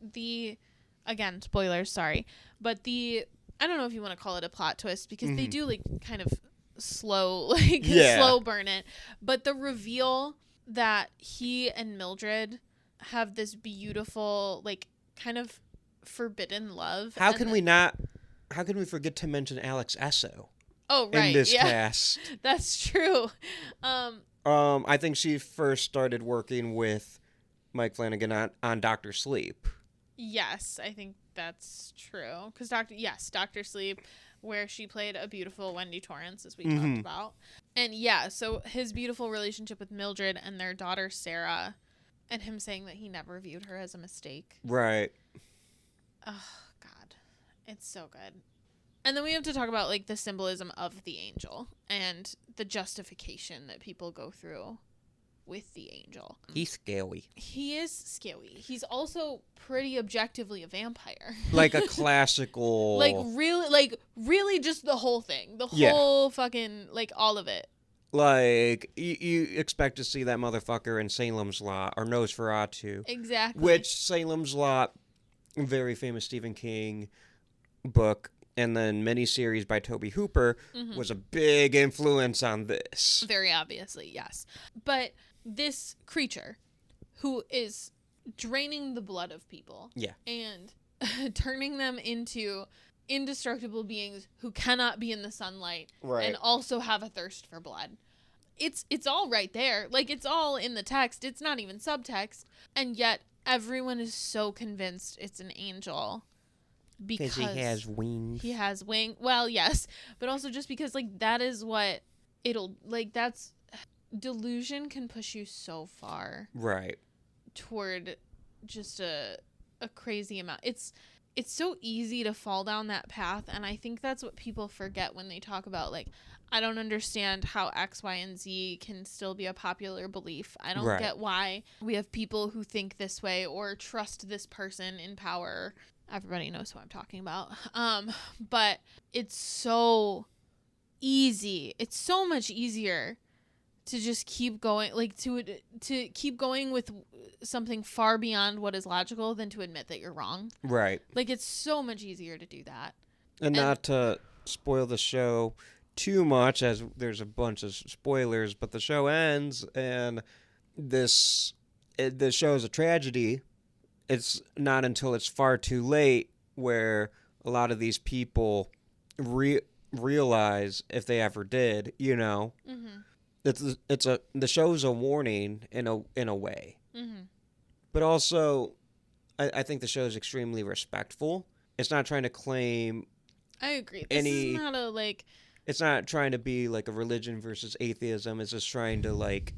S5: again, spoilers, sorry. But I don't know if you want to call it a plot twist, because they do, like, kind of slow burn it. But the reveal that he and Mildred have this beautiful, like, kind of forbidden love.
S4: How can we forget to mention Alex Esso?
S5: Oh, right.
S4: In this cast.
S5: That's true.
S4: I think she first started working with Mike Flanagan on Dr. Sleep.
S5: Yes, I think that's true. Because Dr. Sleep, where she played a beautiful Wendy Torrance, as we talked about. And yeah, so his beautiful relationship with Mildred and their daughter Sarah, and him saying that he never viewed her as a mistake.
S4: Right.
S5: Oh, God. It's so good. And then we have to talk about, like, the symbolism of the angel and the justification that people go through with the angel.
S4: He's scary.
S5: He is scary. He's also pretty objectively a vampire.
S4: Like a classical...
S5: really just the whole thing. The whole fucking, like, all of it.
S4: Like, you expect to see that motherfucker in Salem's Lot or Nosferatu.
S5: Exactly.
S4: Which Salem's Lot, very famous Stephen King book, and then miniseries by Tobe Hooper, was a big influence on this.
S5: Very obviously, yes. But this creature who is draining the blood of people and turning them into indestructible beings who cannot be in the sunlight and also have a thirst for blood. It's all right there. Like, it's all in the text. It's not even subtext. And yet everyone is so convinced it's an angel because
S4: he has wings.
S5: He has wings. Well, yes, but also just because, like, that is what it'll, like, that's delusion can push you so far toward just a crazy amount. It's so easy to fall down that path, and I think that's what people forget when they talk about, like, I don't understand how X, Y, and Z can still be a popular belief. I don't get why we have people who think this way or trust this person in power. Everybody knows who I'm talking about. But it's so easy. It's so much easier to just keep going, like to keep going with something far beyond what is logical than to admit that you're wrong.
S4: Right.
S5: Like, it's so much easier to do that.
S4: And not to spoil the show too much, as there's a bunch of spoilers, but the show ends and the show is a tragedy. It's not until it's far too late where a lot of these people realize, if they ever did, you know, the show's a warning in a way, but also I think the show is extremely respectful. It's not trying to claim.
S5: I agree. This is not a like.
S4: It's not trying to be like a religion versus atheism. It's just trying to like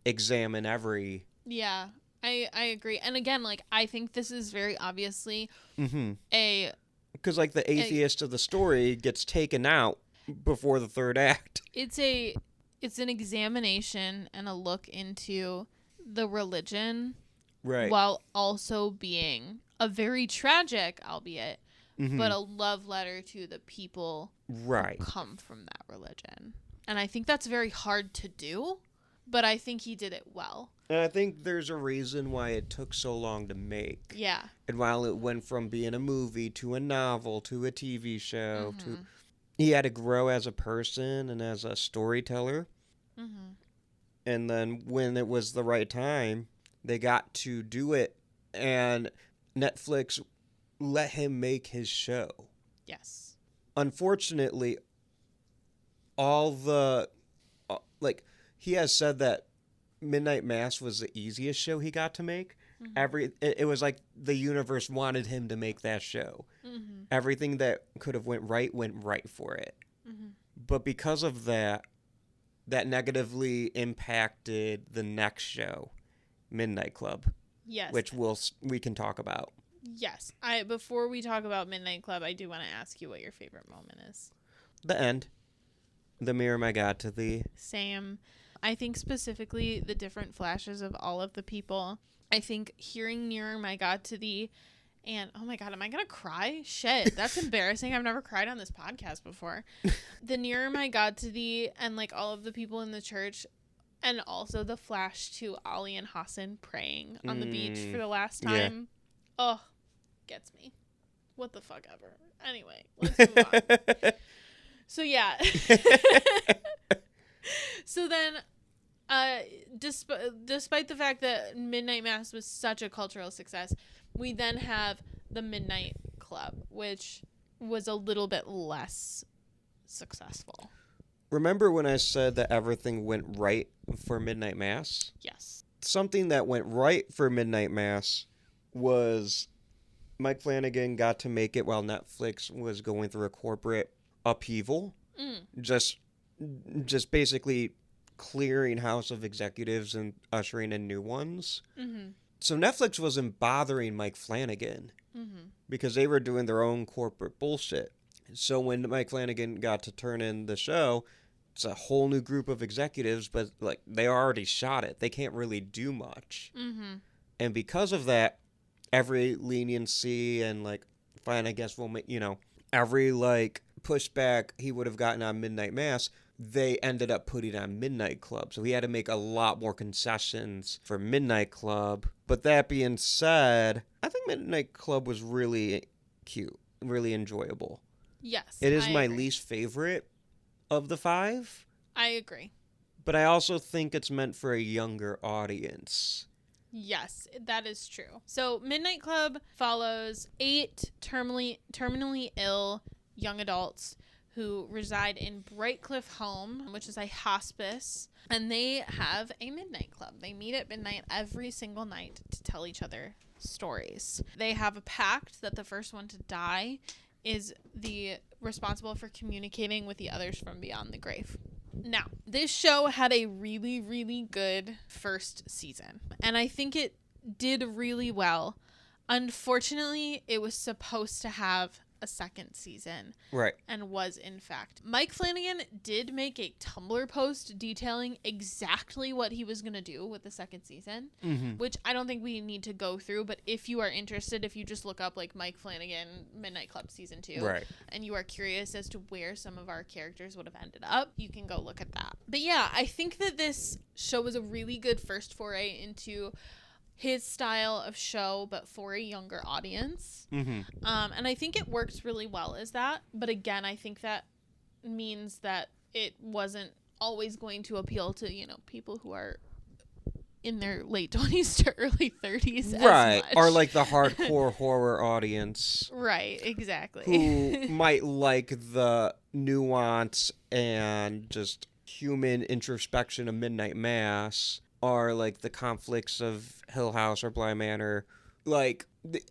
S4: examine every.
S5: Yeah, I agree. And again, like, I think this is very obviously
S4: because like the atheist of the story gets taken out before the third act.
S5: It's an examination and a look into the religion,
S4: right?
S5: While also being a very tragic, albeit, but a love letter to the people
S4: right
S5: who come from that religion. And I think that's very hard to do, but I think he did it well.
S4: And I think there's a reason why it took so long to make.
S5: Yeah.
S4: And while it went from being a movie to a novel to a TV show to, he had to grow as a person and as a storyteller. And then when it was the right time, they got to do it, and Netflix let him make his show.
S5: Yes. Unfortunately,
S4: all the he has said that Midnight Mass was the easiest show he got to make. It was like the universe wanted him to make that show. Everything that could have went right for it. But because of that negatively impacted the next show, Midnight Club.
S5: Yes.
S4: Which we can talk about.
S5: Yes. Before we talk about Midnight Club, I do want to ask you what your favorite moment is.
S4: The end. The mirror my God to thee.
S5: Same. I think specifically the different flashes of all of the people. I think hearing Nearer My God to Thee, and oh my God, am I going to cry? Shit, that's embarrassing. I've never cried on this podcast before. The Nearer My God to Thee and like all of the people in the church, and also the flash to Ollie and Hassan praying on the beach for the last time. Yeah. Oh, gets me. What the fuck ever. Anyway, let's move on. So yeah. So then, despite the fact that Midnight Mass was such a cultural success, we then have the Midnight Club, which was a little bit less successful.
S4: Remember when I said that everything went right for Midnight Mass?
S5: Yes.
S4: Something that went right for Midnight Mass was Mike Flanagan got to make it while Netflix was going through a corporate upheaval. Just basically clearing House of executives and ushering in new ones. So Netflix wasn't bothering Mike Flanagan because they were doing their own corporate bullshit. So when Mike Flanagan got to turn in the show, it's a whole new group of executives, but like they already shot it. They can't really do much. And because of that, every leniency and like, fine, I guess we'll make, every like pushback he would have gotten on Midnight Mass, they ended up putting on Midnight Club. So he had to make a lot more concessions for Midnight Club. But that being said, I think Midnight Club was really cute, really enjoyable.
S5: Yes.
S4: It is my least favorite of the 5.
S5: I agree.
S4: But I also think it's meant for a younger audience.
S5: Yes, that is true. So Midnight Club follows 8 terminally ill young adults who reside in Brightcliff Home, which is a hospice, and they have a midnight club. They meet at midnight every single night to tell each other stories. They have a pact that the first one to die is responsible for communicating with the others from beyond the grave. Now, this show had a really, really good first season, and I think it did really well. Unfortunately, it was supposed to have a second season.
S4: Right.
S5: And was, in fact. Mike Flanagan did make a Tumblr post detailing exactly what he was going to do with the second season, which I don't think we need to go through, but if you are interested, if you just look up like Mike Flanagan Midnight Club season 2,
S4: right,
S5: and you are curious as to where some of our characters would have ended up, you can go look at that. But yeah, I think that this show was a really good first foray into his style of show, but for a younger audience. And I think it works really well as that. But again, I think that means that it wasn't always going to appeal to, you know, people who are in their late 20s to early 30s.
S4: Right.
S5: As much.
S4: Or like the hardcore horror audience.
S5: Right, exactly.
S4: Who might like the nuance and just human introspection of Midnight Mass, are like the conflicts of Hill House or Bly Manor, like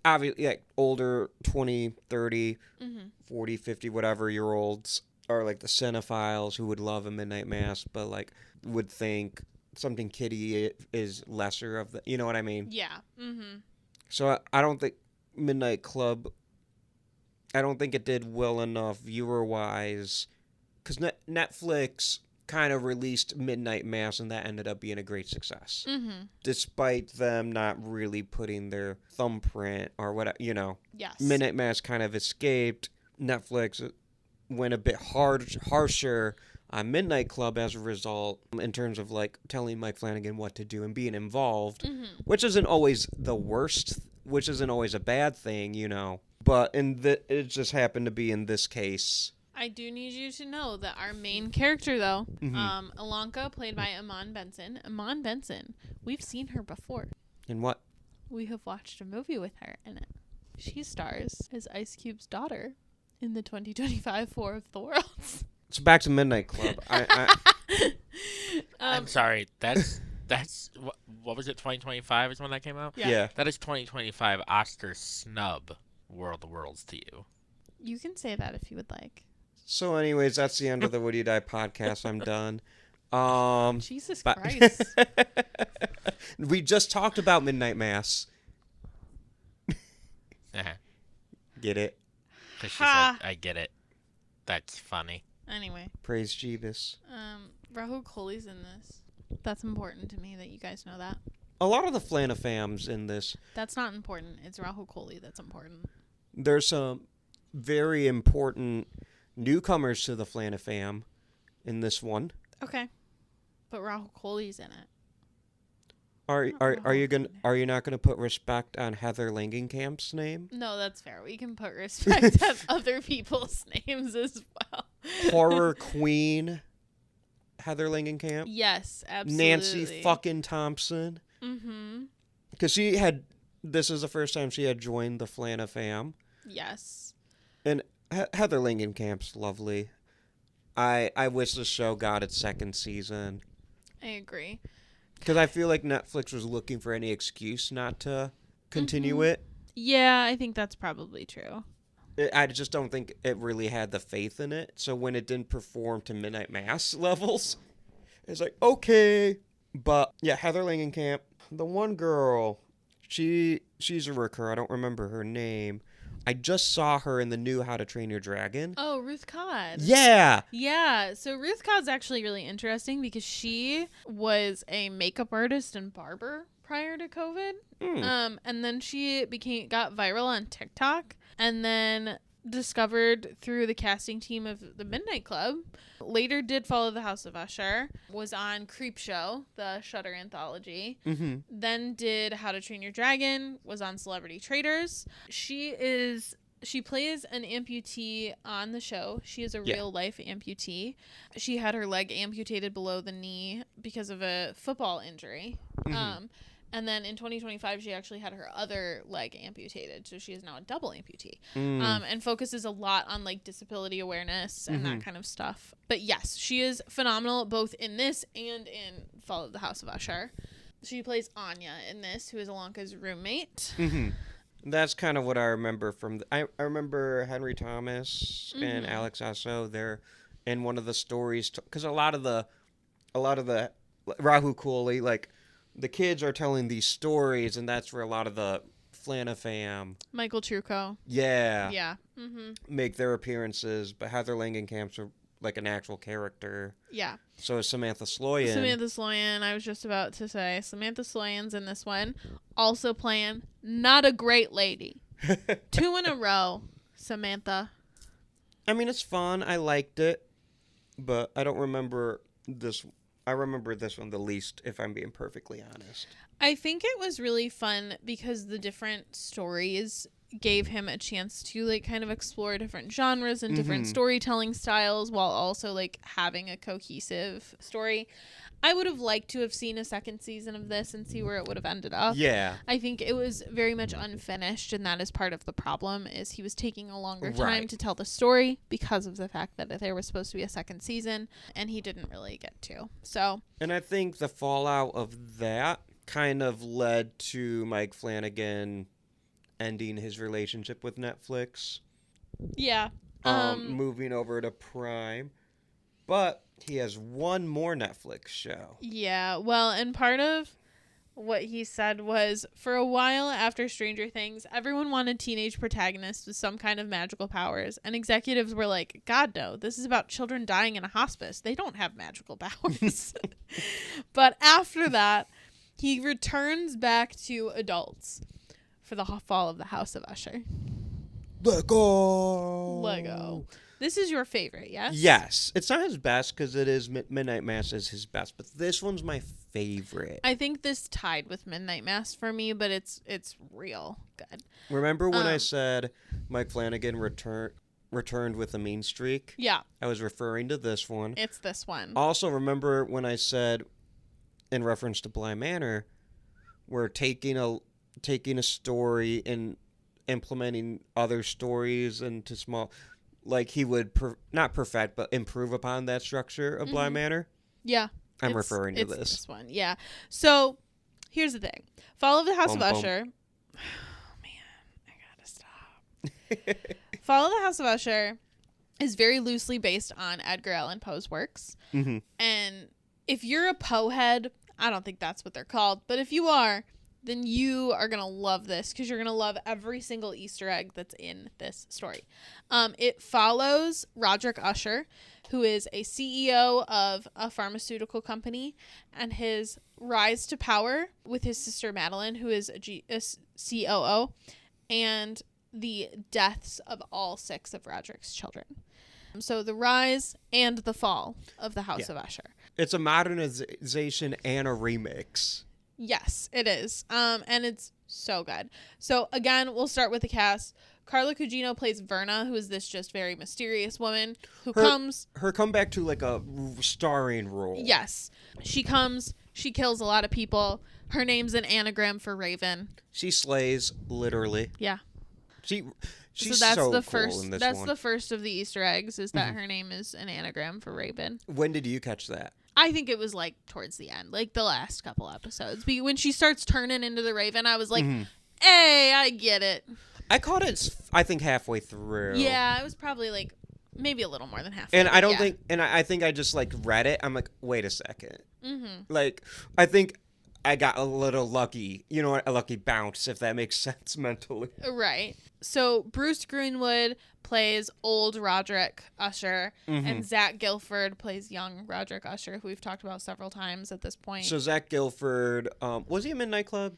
S4: obviously like older 20, 30, 40, 50, whatever year olds are like the cinephiles who would love a Midnight Mass, but like would think something kiddie is lesser of the, you know what I mean?
S5: Yeah.
S4: So I don't think Midnight Club, I don't think it did well enough viewer wise, because Netflix kind of released Midnight Mass, and that ended up being a great success. Despite them not really putting their thumbprint or whatever, you know.
S5: Yes.
S4: Midnight Mass kind of escaped. Netflix went a bit harsher on Midnight Club as a result, in terms of like telling Mike Flanagan what to do and being involved, which isn't always the worst, which isn't always a bad thing, you know. But it just happened to be in this case.
S5: I do need you to know that our main character, though, Ilanka, played by Iman Benson, we've seen her before.
S4: In what?
S5: We have watched a movie with her in it. She stars as Ice Cube's daughter in the 2025 War of the Worlds.
S4: So back to Midnight Club.
S6: I'm sorry. That's what was it? 2025 is when that came out.
S4: Yeah.
S6: That is 2025 Oscar snub. War of the Worlds to you.
S5: You can say that if you would like.
S4: So anyways, that's the end of the Would You Die podcast. I'm done.
S5: Jesus Christ.
S4: We just talked about Midnight Mass. Get it?
S6: 'Cause she said, I get it. That's funny.
S5: Anyway.
S4: Praise Jeebus.
S5: Rahul Kohli's in this. That's important to me that you guys know that.
S4: A lot of the Flanafams in this.
S5: That's not important. It's Rahul Kohli that's important.
S4: There's some very important newcomers to the Flanafam in this one.
S5: Okay. But Rahul Kohli's in it.
S4: Are you not gonna put respect on Heather Langenkamp's name?
S5: No, that's fair. We can put respect on other people's names as well.
S4: Horror queen Heather Langenkamp.
S5: Yes, absolutely.
S4: Nancy fucking Thompson. Because this is the first time she had joined the Flanafam.
S5: Yes.
S4: And Heather Langenkamp's lovely. I wish the show got its second season.
S5: I agree.
S4: Because I feel like Netflix was looking for any excuse not to continue it.
S5: Yeah, I think that's probably true.
S4: I just don't think it really had the faith in it. So when it didn't perform to Midnight Mass levels, it's like, okay. But yeah, Heather Langenkamp, the one girl, she's a recur. I don't remember her name. I just saw her in the new How to Train Your Dragon.
S5: Oh, Ruth Codd.
S4: Yeah.
S5: Yeah. So Ruth Codd's actually really interesting because she was a makeup artist and barber prior to COVID. And then she got viral on TikTok and then discovered through the casting team of the Midnight Club. Later did follow the House of Usher, was on Creepshow, the Shudder anthology. Then did How to Train Your Dragon, was on Celebrity Traders. She plays an amputee on the show. She is a real life amputee. She had her leg amputated below the knee because of a football injury. And then in 2025, she actually had her other leg amputated. So she is now a double amputee. And focuses a lot on like disability awareness and that kind of stuff. But yes, she is phenomenal both in this and in Follow the House of Usher. She plays Anya in this, who is Ilanka's roommate.
S4: That's kind of what I remember from... I remember Henry Thomas and Alex Esso. They're in one of the stories. Because a lot of the Rahul Kohli, like... The kids are telling these stories, and that's where a lot of the Flanafam.
S5: Michael Trucco.
S4: Yeah.
S5: Yeah. Mm-hmm.
S4: Make their appearances, but Heather Langenkamp's like an actual character.
S5: Yeah.
S4: So is Samantha Sloyan.
S5: Samantha Sloyan, I was just about to say. Samantha Sloyan's in this one. Also playing not a great lady. 2 in a row, Samantha.
S4: I mean, it's fun. I liked it. But I don't remember this. I remember this one the least, if I'm being perfectly honest.
S5: I think it was really fun because the different stories gave him a chance to like kind of explore different genres and different storytelling styles while also like having a cohesive story. I would have liked to have seen a second season of this and see where it would have ended up.
S4: Yeah.
S5: I think it was very much unfinished, and that is part of the problem, is he was taking a longer time to tell the story because of the fact that there was supposed to be a second season, and he didn't really get to. So,
S4: and I think the fallout of that kind of led to Mike Flanagan ending his relationship with Netflix.
S5: Yeah.
S4: Moving over to Prime. But he has one more Netflix show.
S5: Yeah, well, and part of what he said was, for a while after Stranger Things, everyone wanted teenage protagonists with some kind of magical powers, and executives were like, God, no, this is about children dying in a hospice. They don't have magical powers. But after that, he returns back to adults for the fall of the House of Usher. Lego. This is your favorite, yes?
S4: Yes. It's not his best because it is Midnight Mass is his best, but this one's my favorite.
S5: I think this tied with Midnight Mass for me, but it's real good.
S4: Remember when I said Mike Flanagan returned with a mean streak?
S5: Yeah.
S4: I was referring to this one.
S5: It's this one.
S4: Also, remember when I said, in reference to Bly Manor, we're taking a story and implementing other stories into small... Like, he would not perfect, but improve upon that structure of Bly Manor.
S5: Yeah.
S4: I'm referring to
S5: it's
S4: this
S5: one. Yeah. So, here's the thing. Fall of the House of Usher. Oh, man. I gotta stop. Fall of the House of Usher is very loosely based on Edgar Allan Poe's works.
S4: Mm-hmm.
S5: And if you're a Poe head, I don't think that's what they're called, but if you are, then you are going to love this because you're going to love every single Easter egg that's in this story. It follows Roderick Usher, who is a CEO of a pharmaceutical company, and his rise to power with his sister Madeline, who is a COO, and the deaths of all 6 of Roderick's children. So the rise and the fall of the House of Usher.
S4: It's a modernization and a remix.
S5: Yes, it is. And it's so good. So, again, we'll start with the cast. Carla Gugino plays Verna, who is this just very mysterious woman who comes...
S4: Her comeback to, like, a starring role.
S5: Yes. She comes, she kills a lot of people. Her name's an anagram for Raven.
S4: She slays, literally.
S5: Yeah.
S4: She's
S5: so that's
S4: so
S5: the
S4: cool
S5: first,
S4: in this
S5: that's
S4: one.
S5: the first of the Easter eggs, is that her name is an anagram for Raven.
S4: When did you catch that?
S5: I think it was, like, towards the end, like, the last couple episodes. When she starts turning into the Raven, I was like, hey, I get it.
S4: I caught it, I think, halfway through.
S5: Yeah, it was probably, like, maybe a little more than halfway.
S4: And I don't think, and I think I just, like, read it. I'm like, wait a second.
S5: Mm-hmm.
S4: Like, I think I got a little lucky, a lucky bounce, if that makes sense mentally.
S5: Right. So Bruce Greenwood plays old Roderick Usher, and Zach Gilford plays young Roderick Usher, who we've talked about several times at this point.
S4: So Zach Gilford, was he in Midnight Club?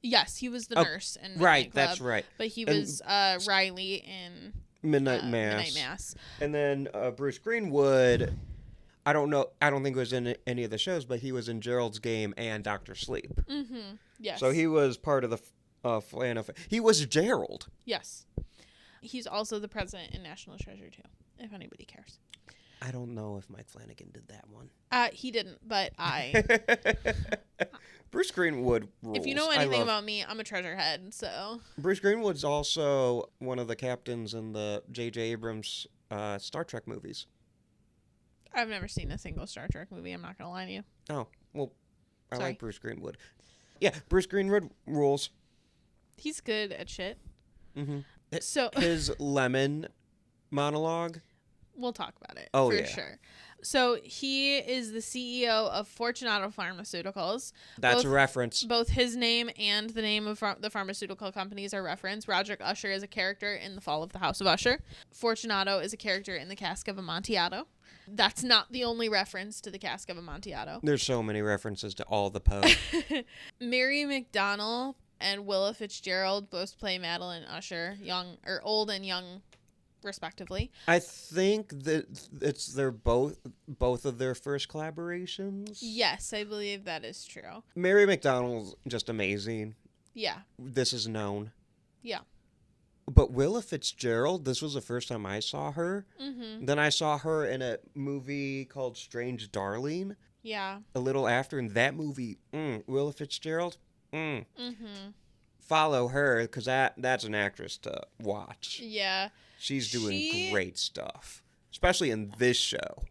S5: Yes, he was the nurse in Midnight
S4: right,
S5: Club,
S4: that's right.
S5: But he was Riley in
S4: Midnight Mass. And then Bruce Greenwood, I don't think he was in any of the shows, but he was in Gerald's Game and Dr. Sleep.
S5: Mm-hmm. Yes.
S4: So he was part of the he was Gerald.
S5: Yes. He's also the president in National Treasure, too, if anybody cares.
S4: I don't know if Mike Flanagan did that one.
S5: He didn't, but I...
S4: Bruce Greenwood rules.
S5: If you know anything about me, I'm a treasure head, so...
S4: Bruce Greenwood's also one of the captains in the J.J. Abrams Star Trek movies.
S5: I've never seen a single Star Trek movie, I'm not going to lie to you.
S4: Oh, well, I
S5: Sorry.
S4: like Bruce Greenwood. Yeah, Bruce Greenwood rules.
S5: He's good at shit.
S4: Mm-hmm.
S5: So
S4: his lemon monologue.
S5: we'll talk about it
S4: for
S5: sure. So he is the CEO of Fortunato Pharmaceuticals.
S4: That's a reference.
S5: Both his name and the name of the pharmaceutical companies are referenced. Roderick Usher is a character in The Fall of the House of Usher. Fortunato is a character in The Cask of Amontillado. That's not the only reference to The Cask of Amontillado.
S4: There's so many references to all the Poe.
S5: Mary McDonnell and Willa Fitzgerald both play Madeline Usher, old and young, respectively.
S4: I think that they're both of their first collaborations.
S5: Yes, I believe that is true.
S4: Mary McDonnell's just amazing.
S5: Yeah.
S4: This is known.
S5: Yeah.
S4: But Willa Fitzgerald, this was the first time I saw her.
S5: Mm-hmm.
S4: Then I saw her in a movie called Strange Darling.
S5: Yeah.
S4: A little after, in that movie, Willa Fitzgerald,
S5: Mm-hmm.
S4: follow her, because that's an actress to watch.
S5: Yeah.
S4: She's doing great stuff, especially in this show.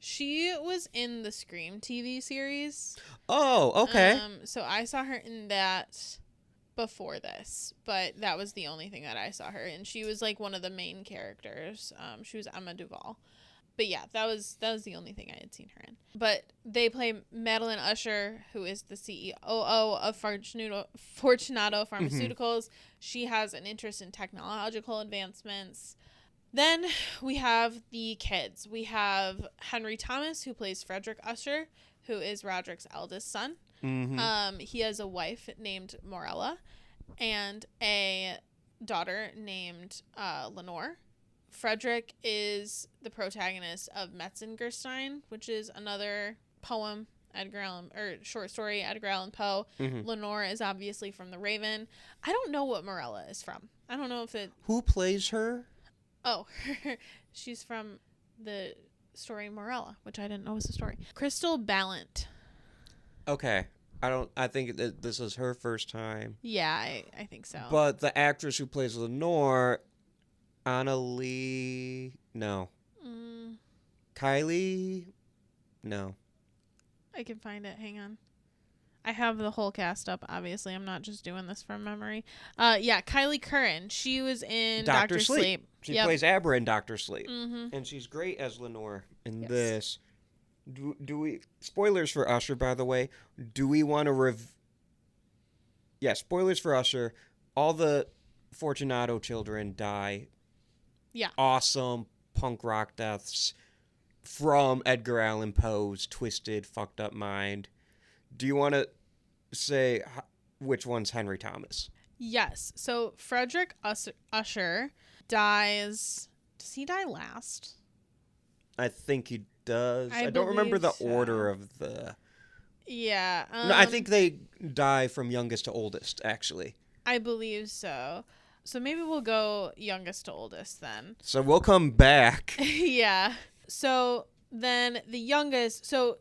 S5: She was in the Scream TV series.
S4: Oh, okay.
S5: So I saw her in that before this, but that was the only thing that I saw her in. She was like one of the main characters. She was Emma Duval. But yeah, that was the only thing I had seen her in. But they play Madeline Usher, who is the CEO of Fortunato Pharmaceuticals. Mm-hmm. She has an interest in technological advancements. Then we have the kids. We have Henry Thomas, who plays Frederick Usher, who is Roderick's eldest son. Mm-hmm. He has a wife named Morella and a daughter named Lenore. Frederick is the protagonist of Metzengerstein, which is another poem, short story, Edgar Allan Poe. Mm-hmm. Lenore is obviously from The Raven. I don't know what Morella is from. I don't know if it...
S4: Who plays her?
S5: Oh, she's from the story Morella, which I didn't know was a story. Crystal Ballant.
S4: Okay. I think that this is her first time.
S5: Yeah, I think so.
S4: But the actress who plays Lenore... Anneliese... No. Kylie... No.
S5: I can find it. Hang on. I have the whole cast up, obviously. I'm not just doing this from memory. Yeah, Kylie Curran. She was in Dr. Sleep.
S4: She plays Abra in Dr. Sleep. Mm-hmm. And she's great as Lenore in this. Do we... Spoilers for Usher, by the way. Do we want to... Yeah, spoilers for Usher. All the Fortunato children die...
S5: Yeah.
S4: Awesome punk rock deaths from Edgar Allan Poe's twisted, fucked up mind. Do you want to say which one's Henry Thomas?
S5: Yes. So Frederick Usher dies. Does he die last?
S4: I think he does. I don't remember the order of the...
S5: Yeah.
S4: No, I think they die from youngest to oldest, actually.
S5: I believe so. So maybe we'll go youngest to oldest then.
S4: So we'll come back.
S5: Yeah. So then the youngest, so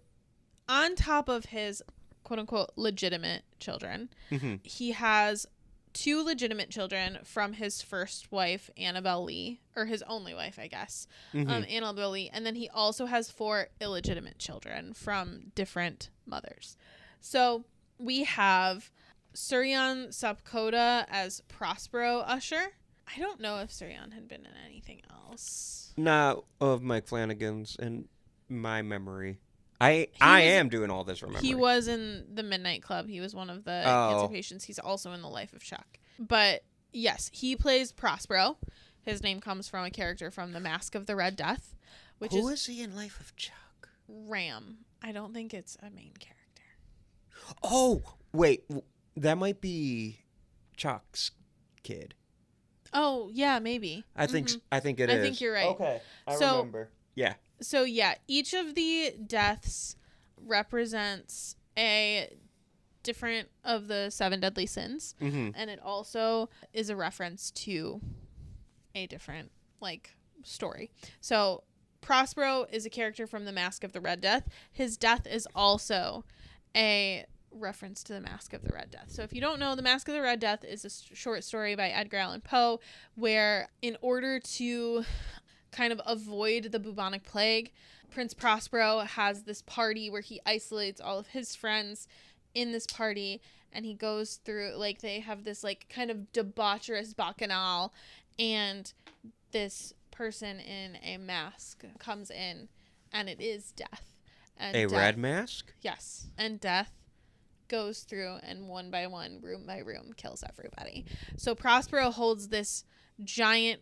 S5: on top of his quote unquote legitimate children, mm-hmm. he has 2 legitimate children from his first wife, Annabelle Lee, or his only wife, I guess, mm-hmm. Annabelle Lee. And then he also has 4 illegitimate children from different mothers. So we have Suryan Sapkota as Prospero Usher. I don't know if Suryan had been in anything else.
S4: Not of Mike Flanagan's in my memory. I am doing all this from memory.
S5: He was in The Midnight Club. He was one of the cancer patients. He's also in The Life of Chuck. But yes, he plays Prospero. His name comes from a character from The Mask of the Red Death.
S4: Who is he in Life of Chuck?
S5: Ram. I don't think it's a main character.
S4: Oh, wait. That might be Chuck's kid.
S5: Oh, yeah, maybe.
S4: I think it is. I
S5: think you're right.
S4: Okay. I remember. Yeah.
S5: So, yeah, each of the deaths represents a different of the 7 deadly sins. Mm-hmm. And it also is a reference to a different, story. So, Prospero is a character from The Mask of the Red Death. His death is also a reference to The Mask of the Red Death. So if you don't know, The Mask of the Red Death is a short story by Edgar Allan Poe where in order to kind of avoid the bubonic plague, Prince Prospero has this party where he isolates all of his friends in this party and he goes through, they have this kind of debaucherous bacchanal and this person in a mask comes in, and it is Death. And
S4: A red mask?
S5: Yes. And Death goes through and one by one, room by room, kills everybody. So Prospero holds this giant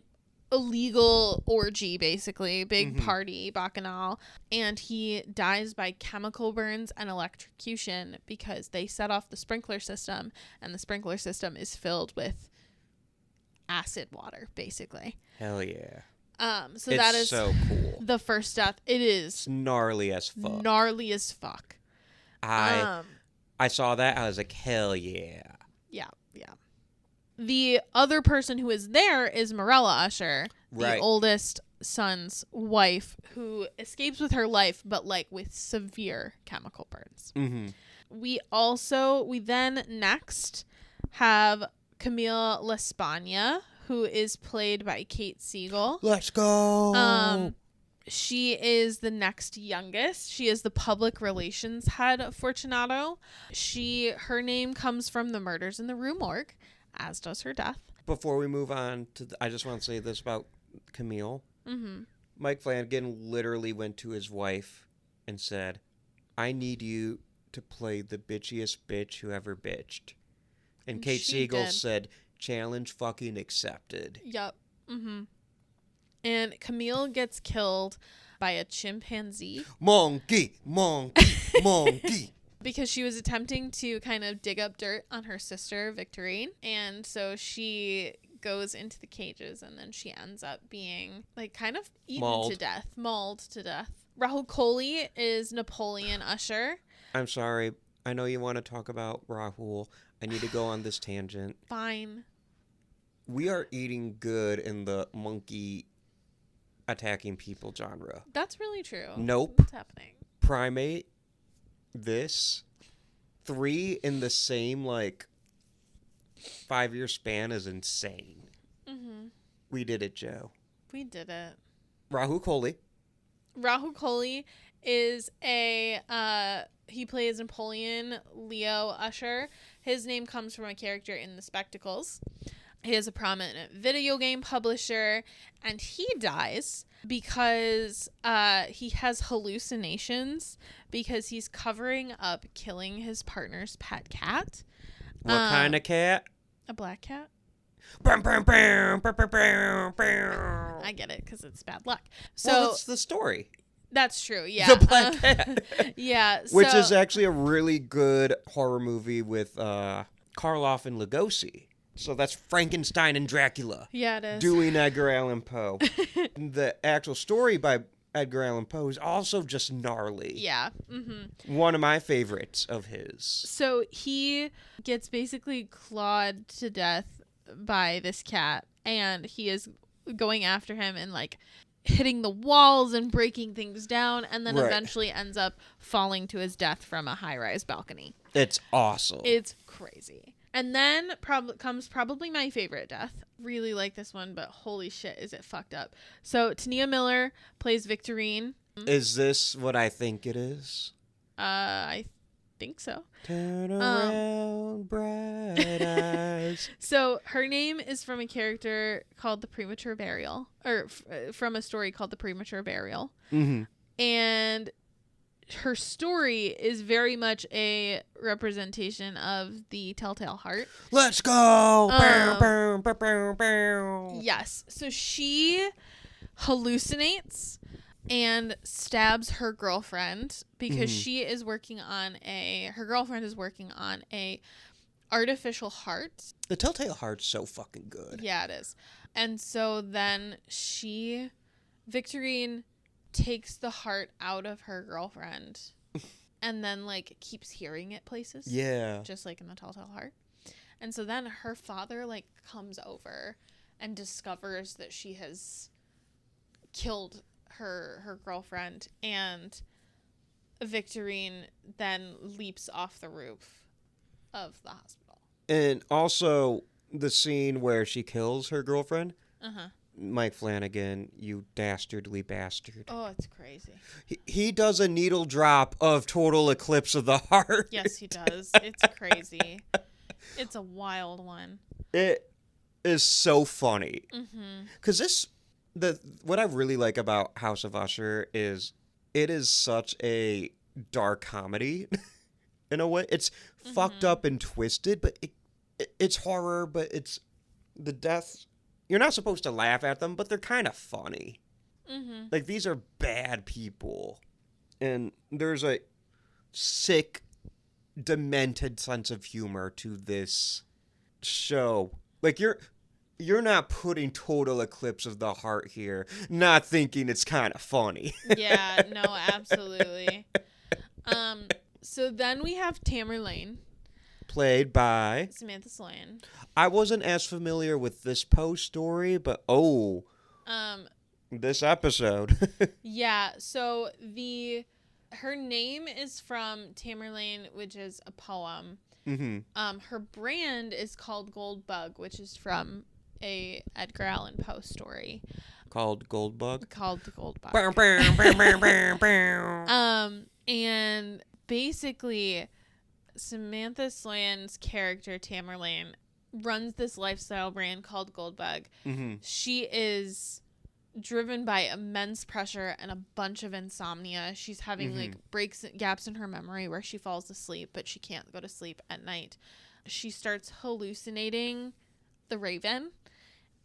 S5: illegal orgy, basically, big party, bacchanal, and he dies by chemical burns and electrocution because they set off the sprinkler system, and the sprinkler system is filled with acid water, basically.
S4: Hell yeah.
S5: So that is
S4: so cool.
S5: the first death. It is
S4: It's gnarly as fuck.
S5: gnarly as fuck.
S4: I saw that. I was like, hell yeah.
S5: Yeah. The other person who is there is Morella Usher, the oldest son's wife, who escapes with her life, but like with severe chemical burns.
S4: Mm-hmm.
S5: We then next have Camille L'Espagne, who is played by Kate Siegel.
S4: Let's go.
S5: She is the next youngest. She is the public relations head of Fortunato. Her name comes from the murders in the Rue Morgue, as does her death.
S4: Before we move on I just want to say this about Camille. Mm-hmm. Mike Flanagan literally went to his wife and said, I need you to play the bitchiest bitch who ever bitched. And Kate Siegel said, challenge fucking accepted.
S5: Yep. Mm-hmm. And Camille gets killed by a chimpanzee.
S4: Monkey.
S5: Because she was attempting to kind of dig up dirt on her sister, Victorine. And so she goes into the cages, and then she ends up being like kind of mauled to death. Rahul Kohli is Napoleon Usher.
S4: I'm sorry. I know you want to talk about Rahul. I need to go on this tangent.
S5: Fine.
S4: We are eating good in the monkey attacking people genre.
S5: That's really true.
S4: Nope.
S5: What's happening?
S4: Primate. This. 3 in the same, 5-year span is insane. Mm-hmm. We did it, Joe.
S5: We did it.
S4: Rahul
S5: Kohli is he plays Napoleon Leo Usher. His name comes from a character in The Spectacles. He is a prominent video game publisher, and he dies because he has hallucinations because he's covering up killing his partner's pet cat.
S4: What kind of cat?
S5: A black cat. I get it because it's bad luck. So
S4: well, that's the story.
S5: That's true, yeah.
S4: The black cat.
S5: Yeah.
S4: Which is actually a really good horror movie with Karloff and Lugosi. So that's Frankenstein and Dracula.
S5: Yeah, it is.
S4: Doing Edgar Allan Poe. The actual story by Edgar Allan Poe is also just gnarly.
S5: Yeah. Mm-hmm.
S4: One of my favorites of his.
S5: So he gets basically clawed to death by this cat, and he is going after him and hitting the walls and breaking things down, and then eventually ends up falling to his death from a high-rise balcony.
S4: It's awesome.
S5: It's crazy. And then comes probably my favorite death. Really like this one, but holy shit, is it fucked up. So Tania Miller plays Victorine.
S4: Is this what I think it is?
S5: I think so.
S4: Turn around, bright eyes.
S5: So her name is from a character called The Premature Burial, or from a story called The Premature Burial.
S4: Mm-hmm.
S5: And her story is very much a representation of the Telltale Heart.
S4: Let's go! Bow, bow, bow, bow.
S5: Yes. So she hallucinates and stabs her girlfriend because she is working on her girlfriend is working on a artificial heart.
S4: The Telltale Heart's so fucking good.
S5: Yeah, it is. And so then Victorine takes the heart out of her girlfriend and then keeps hearing it places.
S4: Yeah.
S5: Just like in the Telltale Heart. And so then her father comes over and discovers that she has killed her girlfriend, and Victorine then leaps off the roof of the hospital.
S4: And also the scene where she kills her girlfriend.
S5: Uh-huh.
S4: Mike Flanagan, you dastardly bastard.
S5: Oh, it's crazy.
S4: He does a needle drop of Total Eclipse of the Heart.
S5: Yes, he does. It's crazy. It's a wild one.
S4: It is so funny. 'Cause what I really like about House of Usher is it is such a dark comedy in a way. It's fucked up and twisted, but it's horror, but it's the deaths. You're not supposed to laugh at them, but they're kind of funny. Mm-hmm. Like, these are bad people. And there's a sick, demented sense of humor to this show. Like, you're not putting total eclipse of the heart here, not thinking it's kind of funny.
S5: Yeah, no, absolutely. So then we have Tamerlane,
S4: played by
S5: Samantha Slan.
S4: I wasn't as familiar with this Poe story, but this episode.
S5: Yeah, so her name is from Tamerlane, which is a poem. Mm-hmm. Her brand is called Goldbug, which is from a Edgar Allan Poe story.
S4: Called Goldbug?
S5: Called the Goldbug.
S4: Bow, bow, bow, bow, bow, bow.
S5: And basically, Samantha Slan's character, Tamerlane, runs this lifestyle brand called Goldbug. Mm-hmm. She is driven by immense pressure and a bunch of insomnia. She's having like gaps in her memory where she falls asleep, but she can't go to sleep at night. She starts hallucinating the Raven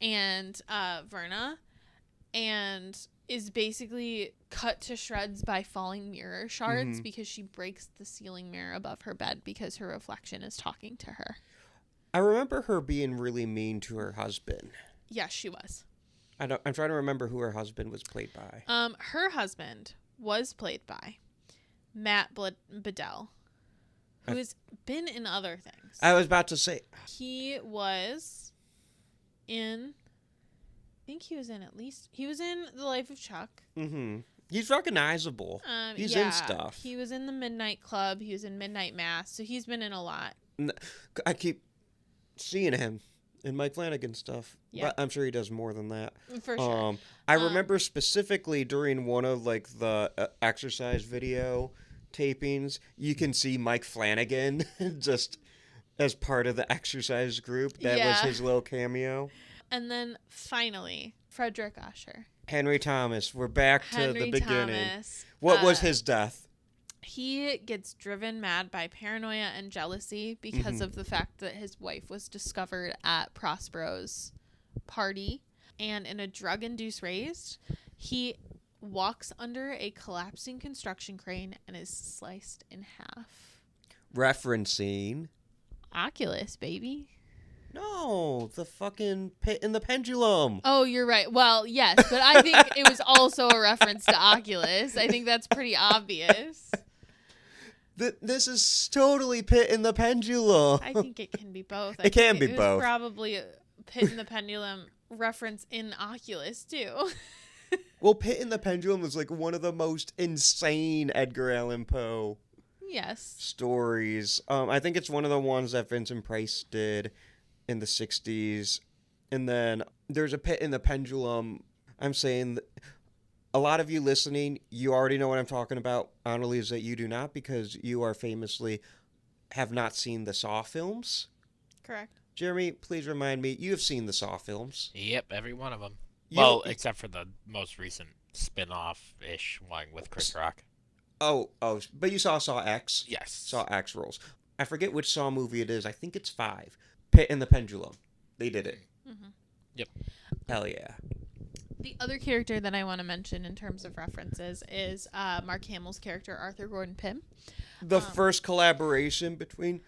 S5: and Verna, and is basically cut to shreds by falling mirror shards because she breaks the ceiling mirror above her bed because her reflection is talking to her.
S4: I remember her being really mean to her husband.
S5: Yes, she was.
S4: I'm trying to remember who her husband was played by.
S5: Her husband was played by Matt Bedell, who has been in other things.
S4: I was about to say.
S5: He was in... I think he was in The Life of Chuck. Mm-hmm.
S4: He's recognizable. He's in stuff.
S5: He was in The Midnight Club. He was in Midnight Mass. So he's been in a lot.
S4: I keep seeing him in Mike Flanagan stuff.
S5: Yeah.
S4: But I'm sure he does more than that.
S5: For sure.
S4: I remember specifically during one of like the exercise video tapings, you can see Mike Flanagan just as part of the exercise group. That was his little cameo.
S5: And then finally, Frederick Usher.
S4: Henry Thomas. We're back to the beginning.
S5: Thomas.
S4: What was his death?
S5: He gets driven mad by paranoia and jealousy because of the fact that his wife was discovered at Prospero's party. And in a drug-induced rage, he walks under a collapsing construction crane and is sliced in half.
S4: Referencing
S5: Oculus, baby.
S4: No, the fucking Pit in the Pendulum.
S5: Oh, you're right. Well, yes, but I think it was also a reference to Oculus. I think that's pretty obvious.
S4: This is totally Pit in the Pendulum.
S5: I think it can be both.
S4: It can be both.
S5: It was probably a Pit in the Pendulum reference in Oculus, too.
S4: Well, Pit in the Pendulum was like one of the most insane Edgar Allan Poe stories. I think it's one of the ones that Vincent Price did in the 60s. And then there's a Pit in the Pendulum. I'm saying that a lot of you listening, you already know what I'm talking about. Anneliese, that you do not, because you are famously have not seen the Saw films.
S5: Correct.
S4: Jeremy, please remind me, you have seen the Saw films.
S6: Yep, every one of them. Except for the most recent spin-off-ish one with Chris Rock.
S4: Oh, but you saw Saw X?
S6: Yes.
S4: Saw X rolls. I forget which Saw movie it is. I think it's 5. Pit in the Pendulum. They did it.
S5: Mm-hmm.
S6: Yep.
S4: Hell yeah.
S5: The other character that I want to mention in terms of references is Mark Hamill's character, Arthur Gordon Pym.
S4: The first collaboration between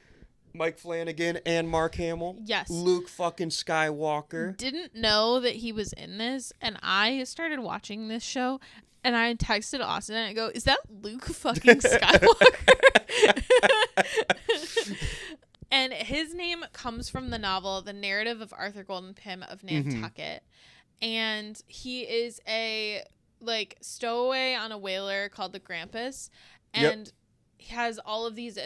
S4: Mike Flanagan and Mark Hamill.
S5: Yes.
S4: Luke fucking Skywalker.
S5: Didn't know that he was in this, and I started watching this show, and I texted Austin, and I go, is that Luke fucking Skywalker? And his name comes from the novel, The Narrative of Arthur Gordon Pym of Nantucket. And he is a, stowaway on a whaler called the Grampus. And he has all of these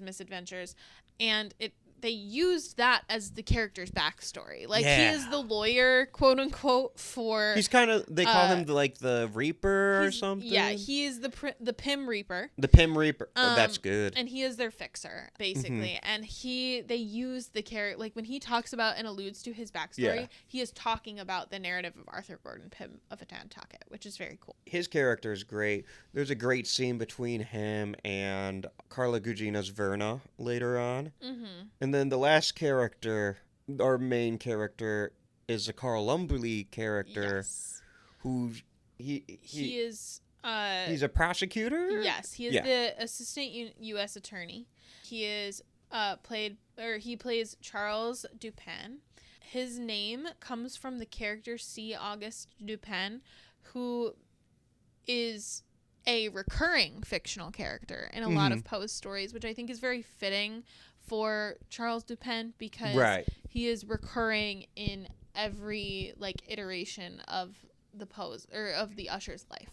S5: misadventures. And it they used that as the character's backstory. Like,
S4: Yeah.
S5: he is the lawyer, quote unquote, for.
S4: He's kind of, they call him the Reaper or something.
S5: Yeah, he is the Pim Reaper.
S4: The Pim Reaper. Oh, that's good.
S5: And he is their fixer, basically. And they use the character, like when he talks about and alludes to his backstory, he is talking about the narrative of Arthur Gordon Pym of Nantucket, which is very cool.
S4: His character is great. There's a great scene between him and Carla Gugino's Verna later on. And then the last character, our main character, is a Carl Lumbly character who he
S5: is
S4: he's a prosecutor.
S5: Yes, he is the assistant U.S. attorney. He is he plays Charles Dupin. His name comes from the character C. Auguste Dupin, who is a recurring fictional character in a lot of Poe's stories, which I think is very fitting for Charles Dupin because he is recurring in every iteration of the Poe's or of the Usher's life.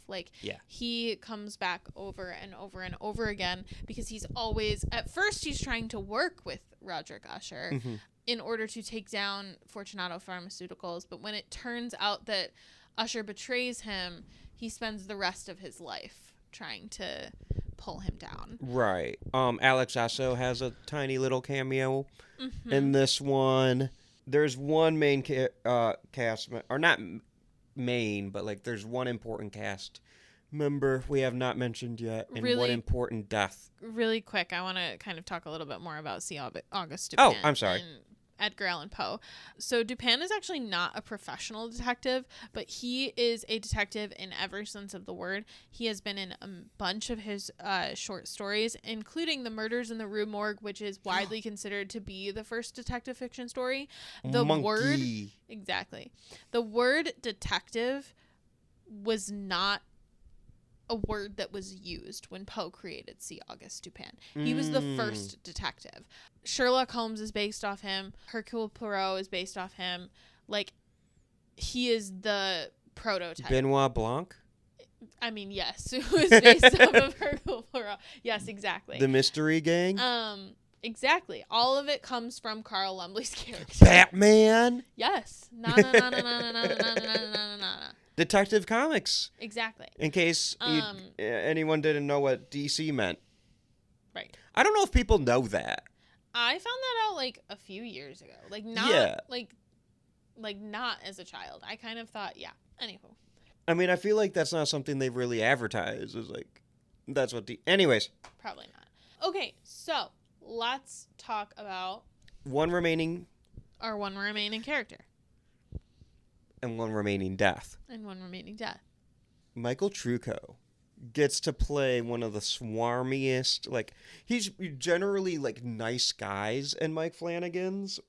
S5: He comes back over and over and over again because he's always, at first he's trying to work with Roderick Usher in order to take down Fortunato Pharmaceuticals, but when it turns out that Usher betrays him, he spends the rest of his life trying to pull him down. Right.
S4: Alex Asso has a tiny little cameo in this one. There's one main cast, or not main, but there's one important cast member we have not mentioned yet, and one important death.
S5: Really quick, I want to kind of talk a little bit more about C. Auguste Dupin.
S4: Oh, I'm sorry.
S5: And Edgar Allan Poe. So Dupin is actually not a professional detective, but he is a detective in every sense of the word. He has been in a bunch of his short stories, including The Murders in the Rue Morgue, which is widely considered to be the first detective fiction story. The word detective was not a word that was used when Poe created C. Auguste Dupin. He was the first detective. Sherlock Holmes is based off him. Hercule Poirot is based off him. He is the prototype.
S4: Benoit Blanc?
S5: I mean, yes. Who is based off of Hercule Poirot. Yes, exactly.
S4: The Mystery Gang?
S5: Exactly. All of it comes from Carl Lumbly's character.
S4: Batman?
S5: Yes. No.
S4: Detective Comics.
S5: Exactly.
S4: In case anyone didn't know what DC meant.
S5: Right.
S4: I don't know if people know that.
S5: I found that out a few years ago. Not as a child. I kind of thought, anywho.
S4: I mean, I feel like that's not something they really advertise. It's that's what anyways.
S5: Probably not. Okay, so let's talk about
S4: one remaining
S5: character.
S4: And one remaining death. Michael Trucco gets to play one of the swarmiest, he's generally nice guys in Mike Flanagan's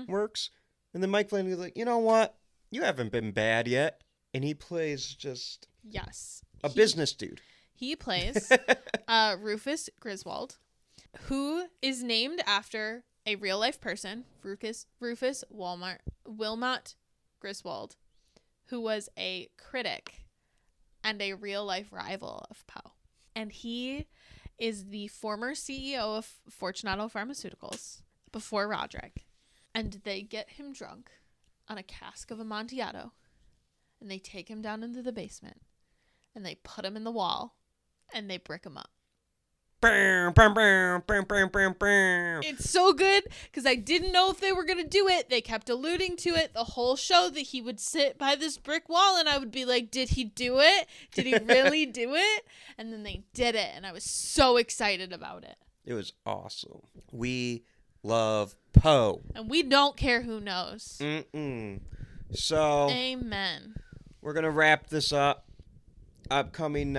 S4: works. And then Mike Flanagan's like, you know what? You haven't been bad yet. And he plays just a business dude.
S5: He plays Rufus Griswold, who is named after a real life person, Rufus Wilmot Griswold, who was a critic and a real life rival of Poe. And he is the former CEO of Fortunato Pharmaceuticals before Roderick. And they get him drunk on a cask of Amontillado, and they take him down into the basement, and they put him in the wall, and they brick him up. It's so good because I didn't know if they were going to do it. They kept alluding to it the whole show that he would sit by this brick wall, and I would be like, did he do it? Did he really do it? And then they did it, and I was so excited about it.
S4: It was awesome. We love Poe.
S5: And we don't care who knows.
S4: So,
S5: amen.
S4: We're going to wrap this up. Upcoming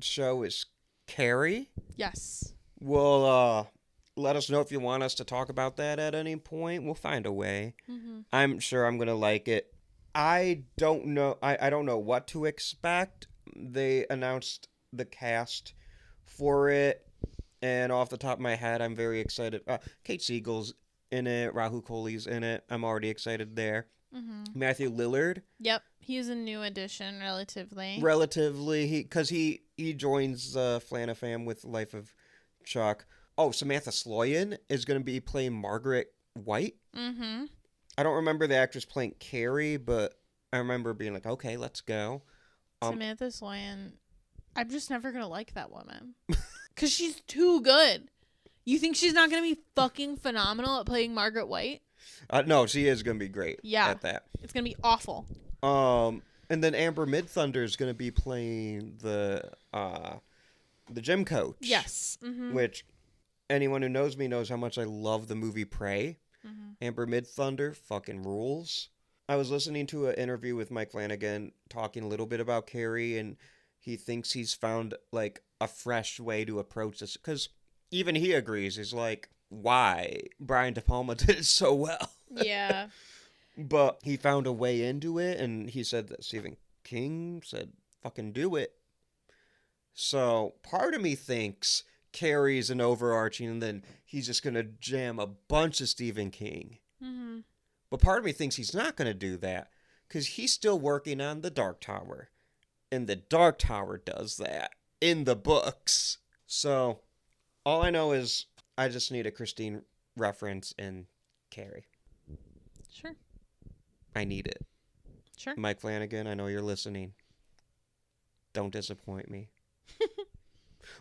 S4: show is Carrie.
S5: Yes.
S4: Well, let us know if you want us to talk about that at any point. We'll find a way. I'm sure I'm going to like it. I don't know. I don't know what to expect. They announced the cast for it. And off the top of my head, I'm very excited. Kate Siegel's in it. Rahul Kohli's in it. I'm already excited there. Matthew Lillard.
S5: Yep. He's a new addition, relatively.
S4: Because he joins Flanafam with Life of Chuck. Samantha Sloyan is going to be playing Margaret White.
S5: Mm-hmm.
S4: I don't remember the actress playing Carrie, but I remember being like, okay, let's go.
S5: Samantha Sloyan. I'm just never going to like that woman. Because she's too good. You think she's not going to be fucking phenomenal at playing Margaret White?
S4: No, she is going to be great at that.
S5: It's going to be awful.
S4: And then Amber Midthunder is going to be playing the gym coach.
S5: Yes. Mm-hmm.
S4: Which anyone who knows me knows how much I love the movie Prey.
S5: Mm-hmm.
S4: Amber Midthunder fucking rules. I was listening to an interview with Mike Flanagan talking a little bit about Carrie, and he thinks he's found like a fresh way to approach this, because even he agrees. He's like, why Brian De Palma did it so well.
S5: Yeah.
S4: But he found a way into it, and he said that Stephen King said, fucking do it. So part of me thinks Carrie's an overarching, and then he's just going to jam a bunch of Stephen King.
S5: Mm-hmm.
S4: But part of me thinks he's not going to do that, because he's still working on The Dark Tower. And The Dark Tower does that in the books. So all I know is I just need a Christine reference in Carrie.
S5: Sure.
S4: I need it.
S5: Sure.
S4: Mike Flanagan, I know you're listening. Don't disappoint me.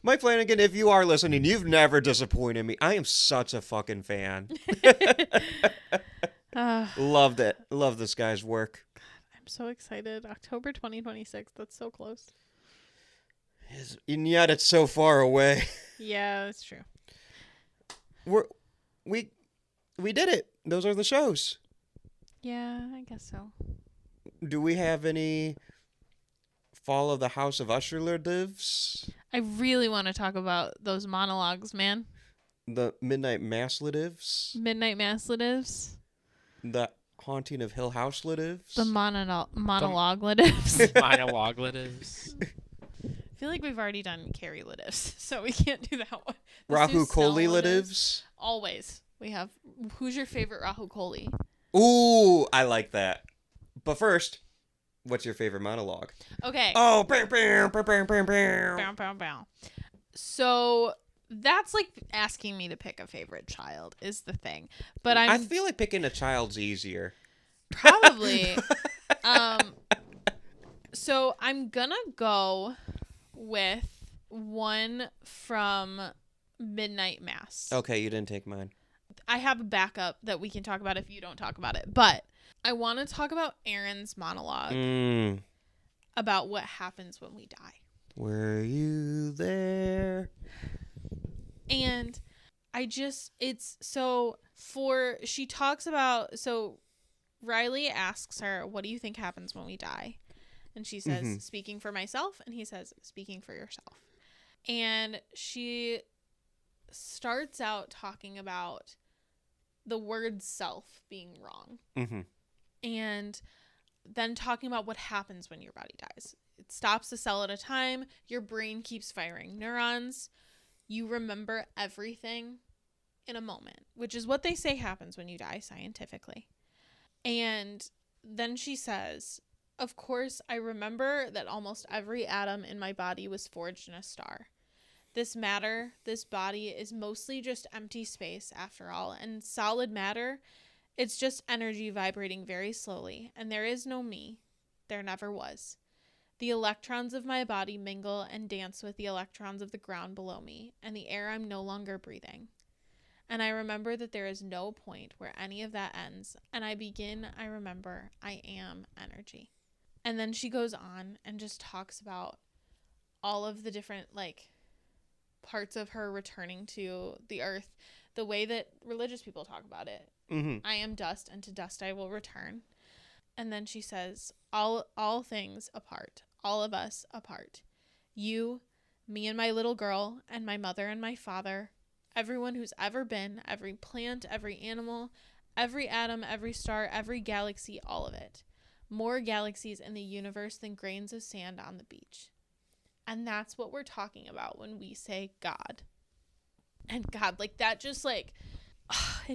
S4: Mike Flanagan, if you are listening, you've never disappointed me. I am such a fucking fan. Loved it. Love this guy's work.
S5: God, I'm so excited. October 2026. That's so close.
S4: And yet it's so far away.
S5: Yeah, that's true.
S4: We did it. Those are the shows.
S5: Yeah, I guess so.
S4: Do we have any fall of the House of Usher lives?
S5: I really want to talk about those monologues, man.
S4: The Midnight Mass lives?
S5: Midnight Mass lives.
S4: The Haunting of Hill House lives?
S5: The monologue lives.
S6: Monologue lives.
S5: I feel like we've already done Carrie lives, so we can't do that one.
S4: Rahu Kohli lives?
S5: Always. We have. Who's your favorite Rahu Kohli?
S4: Ooh, I like that. But first, what's your favorite monologue?
S5: Okay.
S4: Oh, bam, bam, bam, bam, bam, bam.
S5: Bow, bow, bow. So that's like asking me to pick a favorite child is the thing. But
S4: I feel like picking a child's easier.
S5: Probably. So I'm gonna go with one from Midnight Mass.
S4: Okay, you didn't take mine.
S5: I have a backup that we can talk about if you don't talk about it. But I want to talk about Aaron's monologue about what happens when we die.
S4: Were you there?
S5: And she talks about, so Riley asks her, what do you think happens when we die? And she says, speaking for myself. And he says, speaking for yourself. And she starts out talking about the word self being wrong. Mm-hmm. And then talking about what happens when your body dies. It stops a cell at a time. Your brain keeps firing neurons. You remember everything in a moment, which is what they say happens when you die scientifically. And then she says, of course, I remember that almost every atom in my body was forged in a star. This matter, this body, is mostly just empty space after all, and solid matter, it's just energy vibrating very slowly, and there is no me. There never was. The electrons of my body mingle and dance with the electrons of the ground below me, and the air I'm no longer breathing. And I remember that there is no point where any of that ends, and I remember I am energy. And then she goes on and just talks about all of the different, parts of her returning to the earth, the way that religious people talk about it. I am dust, and to dust I will return. And then she says, all things apart, all of us apart. You, me and my little girl, and my mother and my father, everyone who's ever been, every plant, every animal, every atom, every star, every galaxy, all of it. More galaxies in the universe than grains of sand on the beach. And that's what we're talking about when we say God. And God, that just it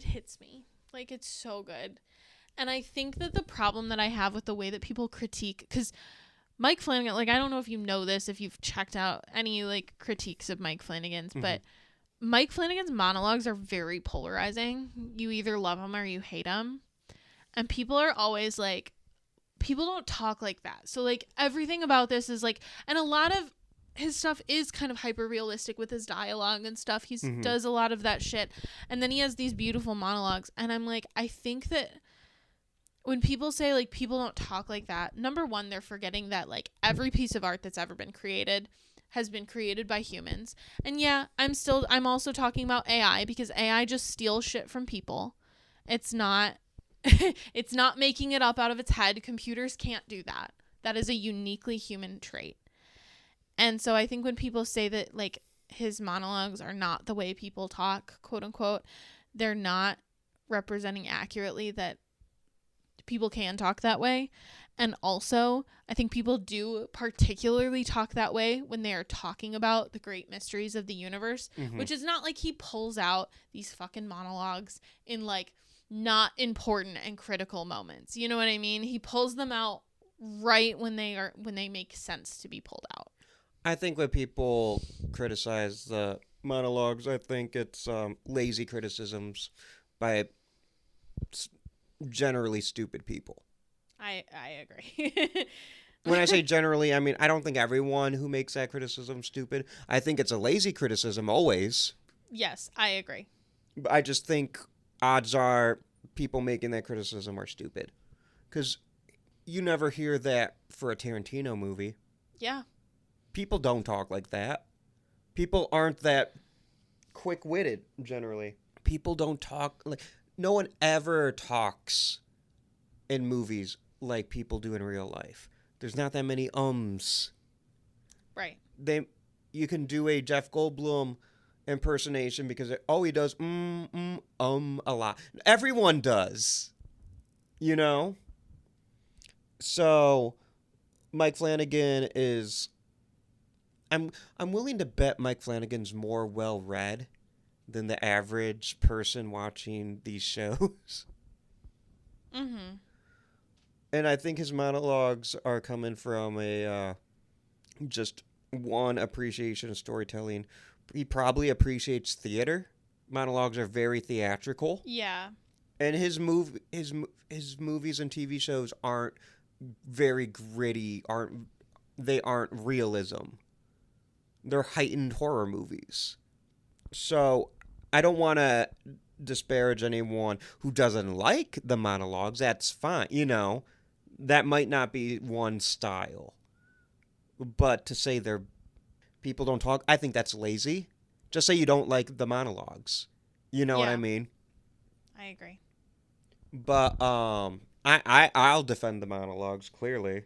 S5: hits me. It's so good. And I think that the problem that I have with the way that people critique, because Mike Flanagan, I don't know if you know this, if you've checked out any critiques of Mike Flanagan's, but Mike Flanagan's monologues are very polarizing. You either love him or you hate him. And people are always like, people don't talk like that. So like everything about this is like, and a lot of his stuff is kind of hyper realistic with his dialogue and stuff. He does a lot of that shit. And then he has these beautiful monologues. And I'm like, I think that when people say like people don't talk like that, number one, they're forgetting that like every piece of art that's ever been created has been created by humans. And yeah, I'm also talking about AI because AI just steals shit from people. It's not it's not making it up out of its head. Computers can't do that. That is a uniquely human trait. And so I think when people say that like his monologues are not the way people talk, quote unquote, they're not representing accurately that people can talk that way. And also, I think people do particularly talk that way when they are talking about the great mysteries of the universe, which is not like he pulls out these fucking monologues in like not important and critical moments. You know what I mean? He pulls them out right when they make sense to be pulled out.
S4: I think when people criticize the monologues, I think it's lazy criticisms by generally stupid people.
S5: I agree.
S4: When I say generally, I mean I don't think everyone who makes that criticism stupid. I think it's a lazy criticism always.
S5: Yes, I agree.
S4: But I just think odds are people making that criticism are stupid. Because you never hear that for a Tarantino movie.
S5: Yeah.
S4: People don't talk like that. People aren't that quick-witted, generally. People don't talk like... No one ever talks in movies like people do in real life. There's not that many ums.
S5: Right.
S4: You can do a Jeff Goldblum impersonation because he does a lot. Everyone does. You know? So Mike Flanagan is I'm willing to bet Mike Flanagan's more well-read than the average person watching these shows.
S5: Mm-hmm.
S4: And I think his monologues are coming from a just one appreciation of storytelling. He probably appreciates theater. Monologues are very theatrical.
S5: Yeah.
S4: And his movies and TV shows aren't very gritty. Aren't realism. They're heightened horror movies. So I don't want to disparage anyone who doesn't like the monologues. That's fine. You know, that might not be one style. But to say people don't talk, I think that's lazy. Just say you don't like the monologues. You know what I mean?
S5: I agree.
S4: But I'll defend the monologues, clearly.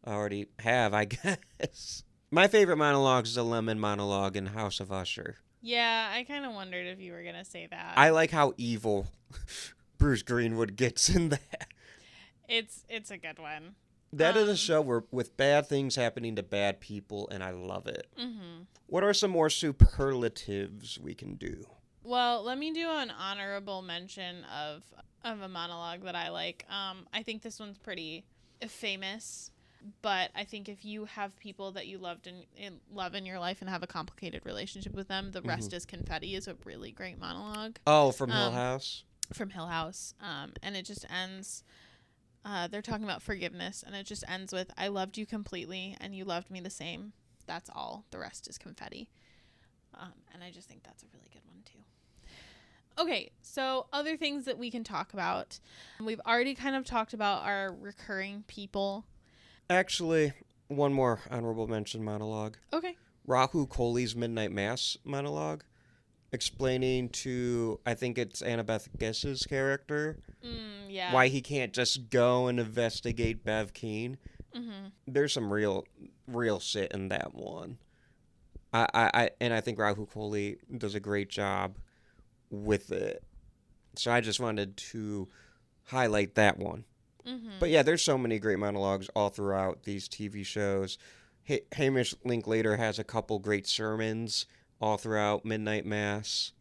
S4: I already have, I guess. My favorite monologue is the Lemon monologue in House of Usher.
S5: Yeah, I kind of wondered if you were going to say that.
S4: I like how evil Bruce Greenwood gets in that.
S5: It's a good one.
S4: That is a show with bad things happening to bad people, and I love it.
S5: Mm-hmm.
S4: What are some more superlatives we can do?
S5: Well, let me do an honorable mention of a monologue that I like. I think this one's pretty famous, but I think if you have people that you love in your life and have a complicated relationship with them, The Rest is Confetti is a really great monologue.
S4: Oh, from Hill House?
S5: From Hill House. And it just ends... they're talking about forgiveness, and it just ends with, I loved you completely, and you loved me the same. That's all. The rest is confetti. And I just think that's a really good one, too. Okay, so other things that we can talk about. We've already kind of talked about our recurring people.
S4: Actually, one more honorable mention monologue.
S5: Okay.
S4: Rahul Kohli's Midnight Mass monologue, explaining to, I think it's Annabeth Guess's character, why he can't just go and investigate Bev Keane.
S5: Mm-hmm.
S4: There's some real shit in that one. I think Rahul Kohli does a great job with it. So I just wanted to highlight that one.
S5: Mm-hmm.
S4: But yeah, there's so many great monologues all throughout these TV shows. Hamish Linklater has a couple great sermons all throughout Midnight Mass.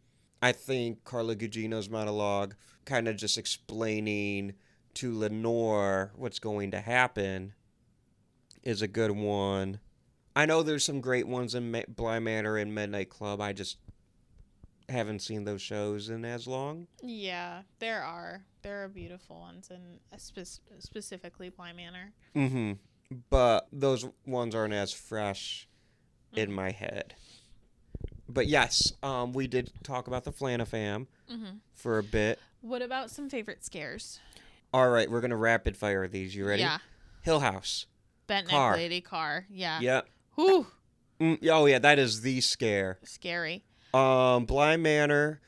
S4: I think Carla Gugino's monologue, kind of just explaining to Lenore what's going to happen, is a good one. I know there's some great ones in Bly Manor and Midnight Club. haven't seen those shows in as long.
S5: Yeah, there are beautiful ones, and specifically Bly Manor.
S4: Mm-hmm. But those ones aren't as fresh in my head. But yes, we did talk about the Flanafam for a bit.
S5: What about some favorite scares?
S4: All right, we're gonna rapid fire these. You ready?
S5: Yeah.
S4: Hill House.
S5: Bent
S4: Car.
S5: neck lady car. Yeah.
S4: Yep.
S5: Whew.
S4: Oh yeah, that is the scare.
S5: Scary.
S4: Bly Manor.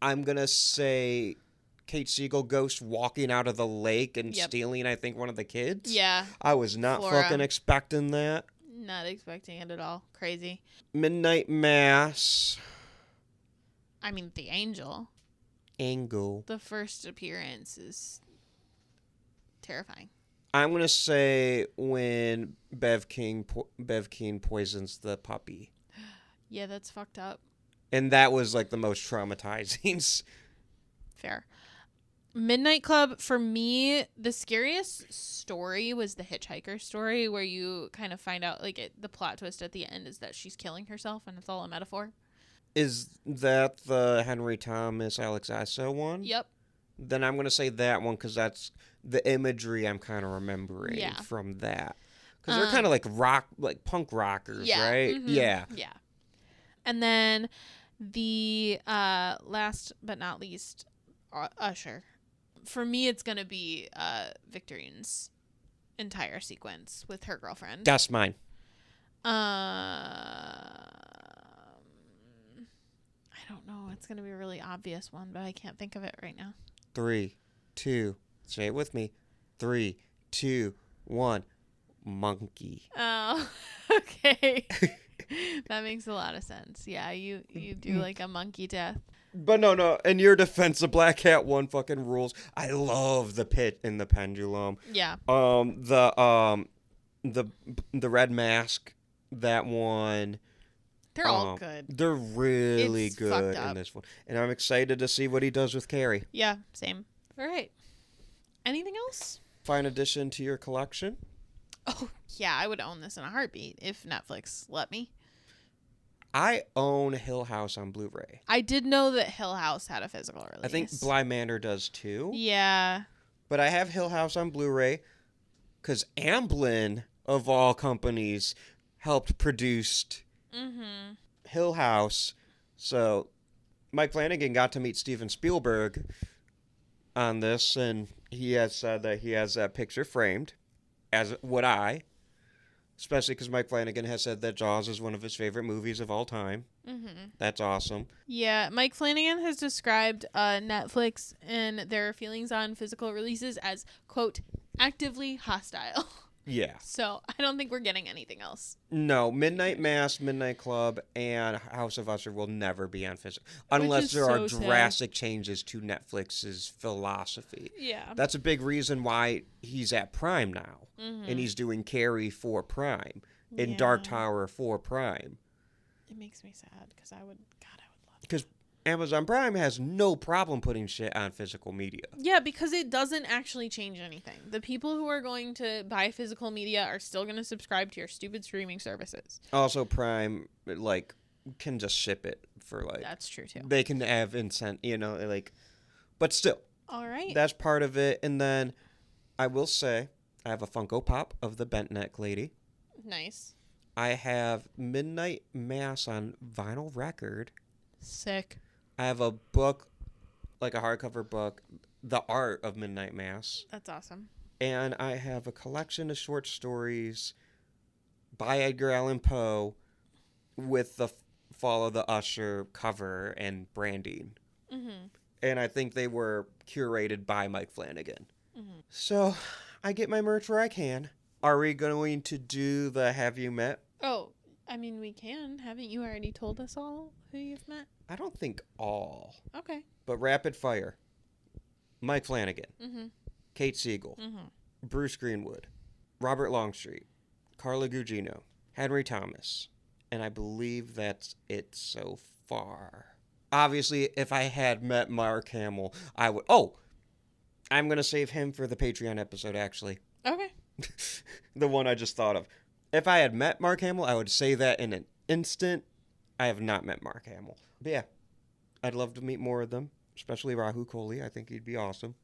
S4: I'm gonna say Kate Siegel ghost walking out of the lake and stealing, I think, one of the kids.
S5: Yeah.
S4: I was not
S5: Flora.
S4: fucking expecting that.
S5: Not expecting it at all. Crazy.
S4: Midnight Mass.
S5: I mean, the angel.
S4: Angle.
S5: The first appearance is terrifying.
S4: I'm gonna say when Bev King poisons the puppy.
S5: Yeah, that's fucked up.
S4: And that was like the most traumatizing.
S5: Fair. Midnight Club, for me, the scariest story was the hitchhiker story, where you kind of find out, like, the plot twist at the end is that she's killing herself, and it's all a metaphor.
S4: Is that the Henry Thomas Alex Asso one?
S5: Yep.
S4: Then I'm going to say that one because that's the imagery I'm kind of remembering from that. Because they're kind of like punk rockers, right?
S5: Mm-hmm.
S4: Yeah.
S5: Yeah. And then the last but not least, Usher. For me, it's going to be Victorine's entire sequence with her girlfriend.
S4: That's mine.
S5: I don't know. It's going to be a really obvious one, but I can't think of it right now.
S4: 3, 2, say it with me. 3, 2, 1, monkey.
S5: Oh, okay. That makes a lot of sense. Yeah, you do like a monkey death.
S4: But no. In your defense, the Black Cat one fucking rules. I love the pit and the pendulum.
S5: Yeah.
S4: The Red Mask, that one.
S5: They're all good.
S4: They're really
S5: It's
S4: good
S5: fucked
S4: in
S5: up.
S4: this one, and I'm excited to see what he does with Carrie.
S5: Yeah, same. All right. Anything else?
S4: Fine addition to your collection.
S5: Oh, yeah, I would own this in a heartbeat if Netflix let me.
S4: I own Hill House on Blu-ray.
S5: I did know that Hill House had a physical release.
S4: I think Bly Manor does too.
S5: Yeah.
S4: But I have Hill House on Blu-ray because Amblin, of all companies, helped produce Hill House. So Mike Flanagan got to meet Steven Spielberg on this, and he has said that he has that picture framed, as would I. Especially because Mike Flanagan has said that Jaws is one of his favorite movies of all time. That's awesome.
S5: Yeah, Mike Flanagan has described Netflix and their feelings on physical releases as, quote, actively hostile.
S4: Yeah.
S5: So I don't think we're getting anything else.
S4: No, Midnight Mass, Midnight Club, and House of Usher will never be on physical. Unless there are drastic changes to Netflix's philosophy.
S5: Yeah.
S4: That's a big reason why he's at Prime now. And he's doing Carrie for Prime. And Dark Tower for Prime.
S5: It makes me sad because I would love it.
S4: Because Amazon Prime has no problem putting shit on physical media.
S5: Yeah, because it doesn't actually change anything. The people who are going to buy physical media are still going to subscribe to your stupid streaming services.
S4: Also, Prime, like, can just ship it for, like...
S5: That's true, too.
S4: They can have like... But still.
S5: All right.
S4: That's part of it. And then, I will say, I have a Funko Pop of the Bent Neck Lady.
S5: Nice.
S4: I have Midnight Mass on vinyl record.
S5: Sick.
S4: I have a book, like a hardcover book, The Art of Midnight Mass.
S5: That's awesome.
S4: And I have a collection of short stories by Edgar Allan Poe with the Fall of the Usher cover and branding. And I think they were curated by Mike Flanagan. So I get my merch where I can. Are we going to do the Have You Met?
S5: Oh, I mean, we can. Haven't you already told us all who you've met?
S4: I don't think all.
S5: Okay.
S4: But rapid fire. Mike Flanagan. Kate Siegel. Bruce Greenwood. Robert Longstreet. Carla Gugino. Henry Thomas. And I believe that's it so far. Obviously, if I had met Mark Hamill, I would... Oh! I'm going to save him for the Patreon episode, actually.
S5: Okay.
S4: The one I just thought of. If I had met Mark Hamill, I would say that in an instant. I have not met Mark Hamill. But yeah, I'd love to meet more of them, especially Rahul Kohli. I think he'd be awesome.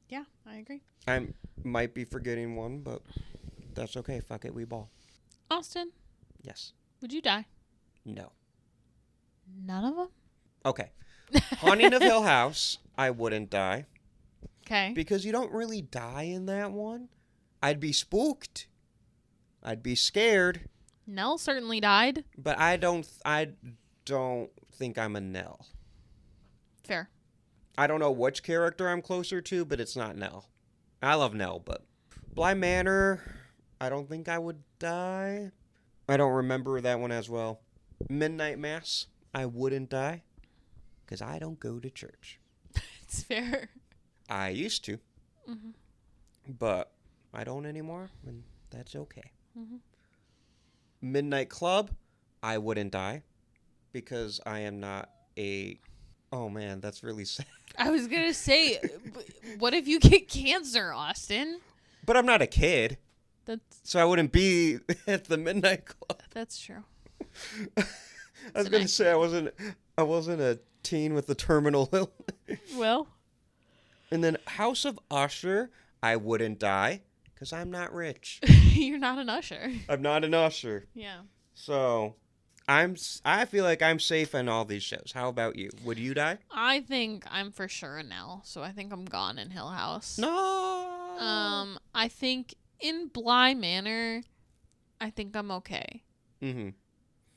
S5: Yeah, I agree.
S4: I might be forgetting one, but that's okay. Fuck it, we ball.
S5: Austin,
S4: Yes.
S5: would you die?
S4: No.
S5: None of them?
S4: Okay. Haunting of Hill House, I wouldn't die.
S5: Okay.
S4: Because you don't really die in that one. I'd be spooked. I'd be scared.
S5: Nell certainly died.
S4: But I don't think I'm a Nell.
S5: Fair.
S4: I don't know which character I'm closer to, but it's not Nell. I love Nell, but Bly Manor, I don't think I would die. I don't remember that one as well. Midnight Mass, I wouldn't die. Because I don't go to church.
S5: It's fair.
S4: I used to.
S5: Mm-hmm.
S4: But I don't anymore, and that's okay.
S5: Mm-hmm.
S4: Midnight Club, I wouldn't die. Because I am not a... Oh, man, that's really sad.
S5: I was going to say, what if you get cancer, Austin?
S4: But I'm not a kid. So I wouldn't be at the Midnight Club.
S5: That's true.
S4: I was going to say I wasn't a teen with a terminal illness.
S5: Well.
S4: And then House of Usher, I wouldn't die because I'm not rich.
S5: You're not an usher.
S4: I'm not an usher.
S5: Yeah.
S4: So I feel like I'm safe in all these shows. How about you? Would you die?
S5: I think I'm for sure a Nell, so I think I'm gone in Hill House.
S4: No.
S5: I think in Bly Manor, I think I'm okay.
S4: Mm-hmm.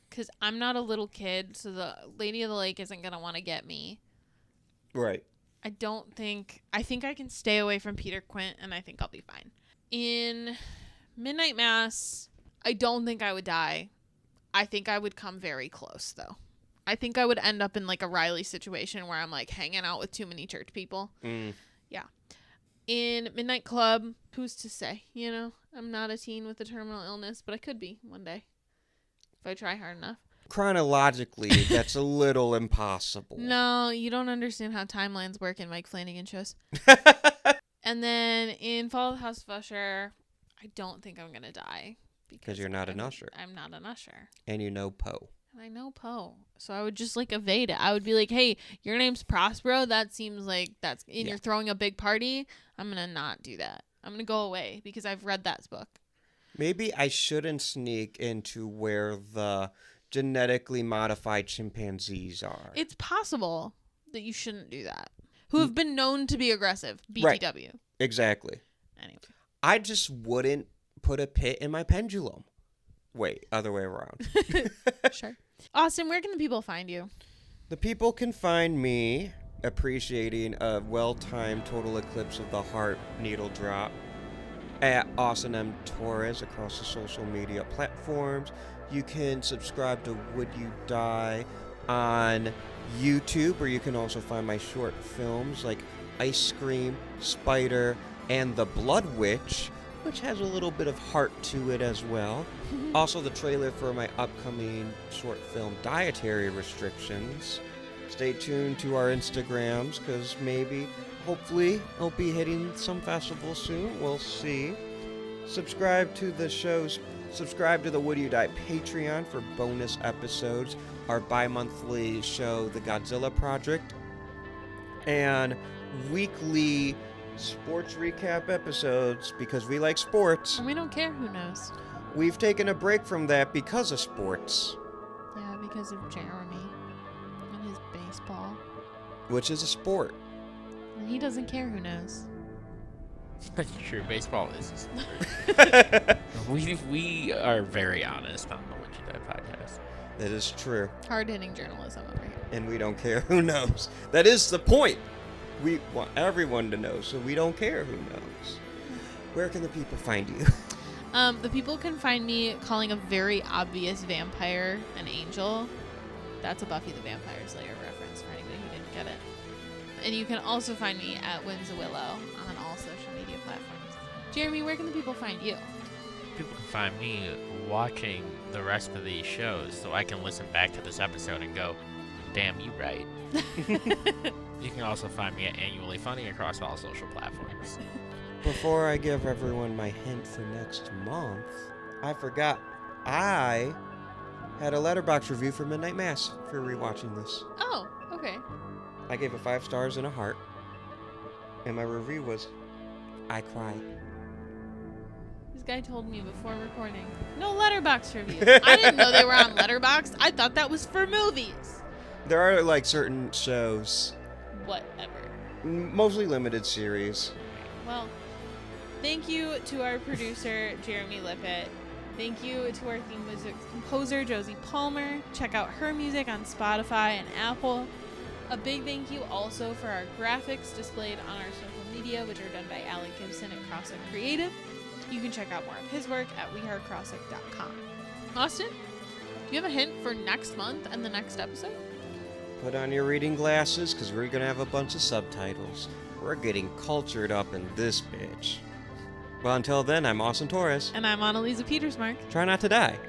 S5: Because I'm not a little kid, so the Lady of the Lake isn't going to want to get me.
S4: Right.
S5: I think I can stay away from Peter Quint, and I think I'll be fine. In Midnight Mass, I don't think I would die. I think I would come very close, though. I think I would end up in like a Riley situation where I'm like hanging out with too many church people.
S4: Mm.
S5: Yeah. In Midnight Club, who's to say? You know, I'm not a teen with a terminal illness, but I could be one day if I try hard enough.
S4: Chronologically, that's a little impossible.
S5: No, you don't understand how timelines work in Mike Flanagan shows. And then in Fall of the House of Usher, I don't think I'm going to die.
S4: Because you're not an usher.
S5: I'm not an usher.
S4: And you know Poe.
S5: And I know Poe. So I would just like evade it. I would be like, hey, your name's Prospero. That seems like and you're throwing a big party. I'm going to not do that. I'm going to go away because I've read that book. Maybe
S4: I shouldn't sneak into where the genetically modified chimpanzees are.
S5: It's possible that you shouldn't do that. Who have been known to be aggressive. BTW.
S4: Right. Exactly.
S5: Anyway.
S4: I just wouldn't put a pit in my pendulum. Wait, other way around.
S5: Sure. Austin, where can the people find you?
S4: The people can find me appreciating a well-timed total eclipse of the heart needle drop at Austin M. Torres across the social media platforms. You can subscribe to Would You Die on YouTube, or you can also find my short films like Ice Cream, Spider, and The Blood Witch, which has a little bit of heart to it as well. Also, the trailer for my upcoming short film, Dietary Restrictions. Stay tuned to our Instagrams, because hopefully, I'll be hitting some festivals soon. We'll see. Subscribe to the Would You Die Patreon for bonus episodes, our bi-monthly show, The Godzilla Project, and weekly sports recap episodes, because we like sports.
S5: And we don't care who knows.
S4: We've taken a break from that because of sports.
S5: Yeah, because of Jeremy and his baseball.
S4: Which is a sport.
S5: And he doesn't care who knows.
S6: That's true. Baseball is a sport. we are very honest on the Would You Die podcast.
S4: That is true.
S5: Hard-hitting journalism over here.
S4: And we don't care who knows. That is the point. We want everyone to know, so we don't care who knows. Where can the people find you?
S5: The people can find me calling a very obvious vampire an angel. That's a Buffy the Vampire Slayer reference for anybody who didn't get it. And you can also find me at Winsawillow on all social media platforms. Jeremy, where can the people find you?
S6: People can find me watching the rest of these shows so I can listen back to this episode and go, damn, you right. You can also find me at Annually Funny across all social platforms.
S4: Before I give everyone my hint for next month, I forgot I had a Letterboxd review for Midnight Mass for rewatching this.
S5: Oh,
S4: I gave it 5 stars and a heart. And my review was, I cried.
S5: This guy told me before recording, no Letterboxd reviews. I didn't know they were on Letterboxd. I thought that was for movies.
S4: There are like certain shows.
S5: Whatever.
S4: Mostly limited series.
S5: Well, thank you to our producer, Jeremy Lippitt. Thank you to our theme music composer, Josie Palmer. Check out her music on Spotify and Apple. A big thank you also for our graphics displayed on our social media, which are done by Alec Gibson at Crosshook Creative. You can check out more of his work at weheartcrosshook.com. Austin, do you have a hint for next month and the next episode?
S4: Put on your reading glasses, because we're going to have a bunch of subtitles. We're getting cultured up in this bitch. Well, until then, I'm Austin Torres.
S5: And I'm Anneliese Petersmark.
S4: Try not to die.